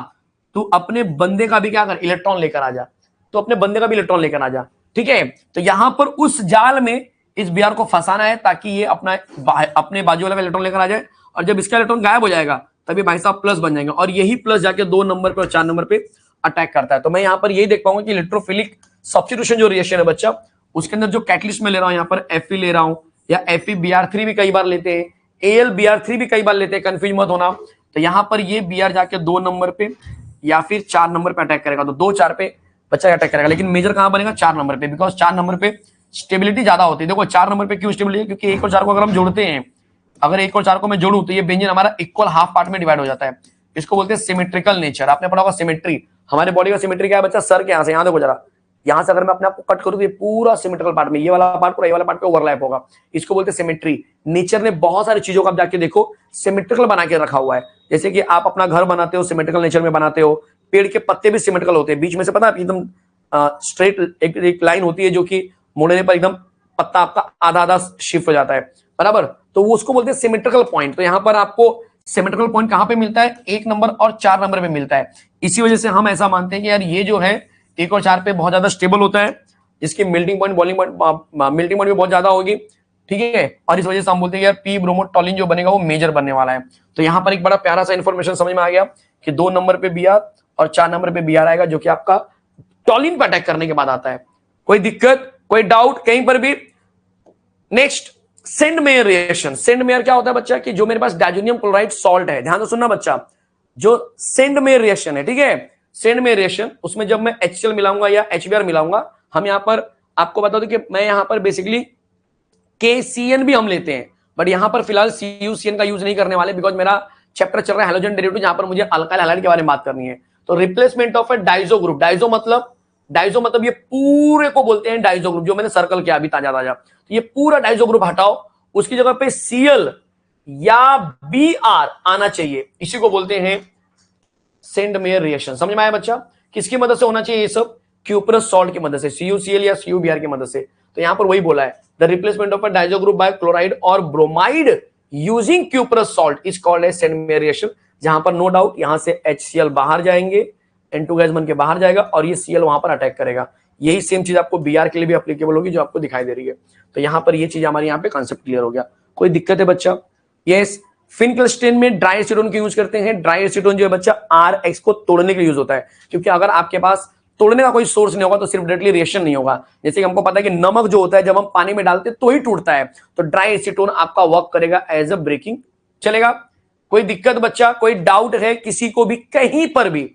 तू अपने बंदे का भी क्या कर, इलेक्ट्रॉन लेकर आ जा, तो अपने बंदे का भी इलेक्ट्रॉन लेकर आ जा, ठीक है। तो यहां पर उस जाल में इस Br को फंसाना है ताकि ये अपने बाजू वाला इलेक्ट्रॉन लेकर आ जाए, और जब इसका इलेक्ट्रॉन गायब हो जाएगा तभी भाई साहब प्लस बन जाएंगे, और यही प्लस जाके 2 नंबर पे और 4 नंबर पे अटैक करता है। तो मैं यहां पर यही देख पाऊंगा कि इलेक्ट्रोफिलिक सब्स्टिट्यूशन जो रिएक्शन है बच्चा, उसके अंदर जो कैटलिस्ट में ले रहा हूं, यहां पर Fe ले रहा हूं, या FeBr3 भी कई बार लेते हैं, AlBr3 भी कई बार लेते हैं, कंफ्यूज मत होना। तो यहां पर ये Br जाके 2 नंबर पे या फिर 4 नंबर पे अटैक करेगा, तो 2-4 पे बच्चा अटैक करेगा, लेकिन मेजर कहां बनेगा? 4 नंबर पे, बिकॉज 4 नंबर पे स्टेबिलिटी ज्यादा होती है। देखो 4 नंबर पे क्यों स्टेबिलिटी है? क्योंकि 1 और 4 को अगर हम जोड़ते हैं, अगर 1 और 4 को मैं जोड़ूं तो ये बेंजीन हमारा इक्वल हाफ पार्ट में डिवाइड हो जाता है। इसको बोलते हैं सिमेट्रिकल नेचर। आपने पढ़ा होगा सिमेट्री। हमारे बॉडी का सिमेट्री क्या है बच्चा? सर के यहां से, यहां देखो जरा, यहां से अगर मैं अपने आप को कट करूं तो ये पूरा सिमेट्रिकल पार्ट में, ये वाला पार्ट पूरा ये वाला पार्ट पे ओवरलैप होगा। इसको बोलते हैं सिमेट्री। नेचर ने बहुत सारी चीजों को आप जाके देखो सिमेट्रिकल बना के रखा हुआ है। जैसे कि आप अपना घर बनाते हो, सिमेट्रिकल नेचर में बनाते हो। पेड़ के पत्ते भी सिमेट्रिकल होते हैं, बीच में से पता है एकदम स्ट्रेट एक लाइन होती है जो कि मुड़ने पर एकदम पत्ता आपका आधा आधा शिफ्ट हो जाता है, बराबर। तो वो उसको बोलते हैं सिमेट्रिकल पॉइंट। तो यहां पर आपको सिमेट्रिकल पॉइंट कहां पे मिलता है? 1 नंबर और 4 नंबर पे मिलता है। इसी वजह से हम ऐसा मानते हैं कि यार ये जो है 1 और 4 पे बहुत ज्यादा स्टेबल होता है, इसकी melting point, boiling point, melting point भी बहुत ज्यादा होगी, ठीक है। और इस वजह से हम बोलते हैं यार पी ब्रोमोटॉलिन जो बनेगा वो मेजर बनने वाला है। तो यहां पर एक बड़ा प्यारा सा इंफॉर्मेशन समझ में आ गया कि 2 नंबर पे Br और 4 नंबर पे Br आएगा, जो कि आपका टॉलिन पे अटैक करने के बाद आता है। कोई दिक्कत, कोई डाउट कहीं पर भी? Next, send mayor reaction. Send mayor क्या होता है बच्चा? कि जो मेरे पास डायजोनियम क्लोराइड सॉल्ट है, ध्यान से सुनना बच्चा, जो सेंड मेयर रिएक्शन है, ठीक है, सेंड मेयर रिएक्शन, उसमें जब मैं HCl मिलाऊंगा या HBr मिलाऊंगा, हम यहां पर आपको बता दो कि मैं यहां पर बेसिकली KCN भी हम लेते हैं, बट यहां पर फिलहाल CuCN का यूज नहीं करने वाले, बिकॉज मेरा चैप्टर चल रहा है हैलोजन डेरिवेटिव, जहां पर मुझे अल्काइल हैलाइड के बारे में बात करनी है। तो replacement of A Dizo group, Dizo मतलब ये पूरे को बोलते हैं डाइजो ग्रुप, जो मैंने सर्कल किया अभी ताजा ताजा। तो ये पूरा डाइजो ग्रुप हटाओ, उसकी जगह पे Cl या Br आना चाहिए, इसी को बोलते हैं सेंड मेयर रिएक्शन। समझ में आया बच्चा? किसकी मदद से होना चाहिए ये सब? क्यूपरस सॉल्ट की मदद से, CuCl या CuBr की मदद से। तो यहां पर वही बोला है, the replacement of a diazo group by chloride और bromide using cuprous salt is called as Sandmeyer reaction. जहां पर नो डाउट यहां से HCl बाहर जाएंगे, N2 गैस बन के बाहर जाएगा, और ये Cl वहां पर अटैक करेगा। यही सेम चीज आपको Br के लिए भी एप्लीकेबल होगी, जो आपको दिखाई दे रही है। तो यहां पर ये चीज हमारे यहाँ पे कॉन्सेप्ट क्लियर हो गया। कोई दिक्कत है बच्चा? यस। फिनक्लस्टेन में ड्राई एसीटोन को यूज करते हैं। ड्राई एसीटोन जो है बच्चा RH को तोड़ने के लिए यूज होता है, क्योंकि अगर आपके पास तोड़ने का कोई सोर्स नहीं होगा तो सिर्फ डायरेक्टली रिएक्शन नहीं होगा। जैसे कि हमको पता है कि नमक जो होता है जब हम पानी में डालते हैं तो ही टूटता है, तो ड्राई एसीटोन आपका वर्क करेगा एज अ ब्रेकिंग, चलेगा। कोई दिक्कत बच्चा? कोई डाउट है किसी को भी कहीं पर भी?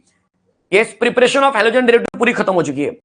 Yes, preparation of halogen derivative पूरी खत्म हो चुकी है।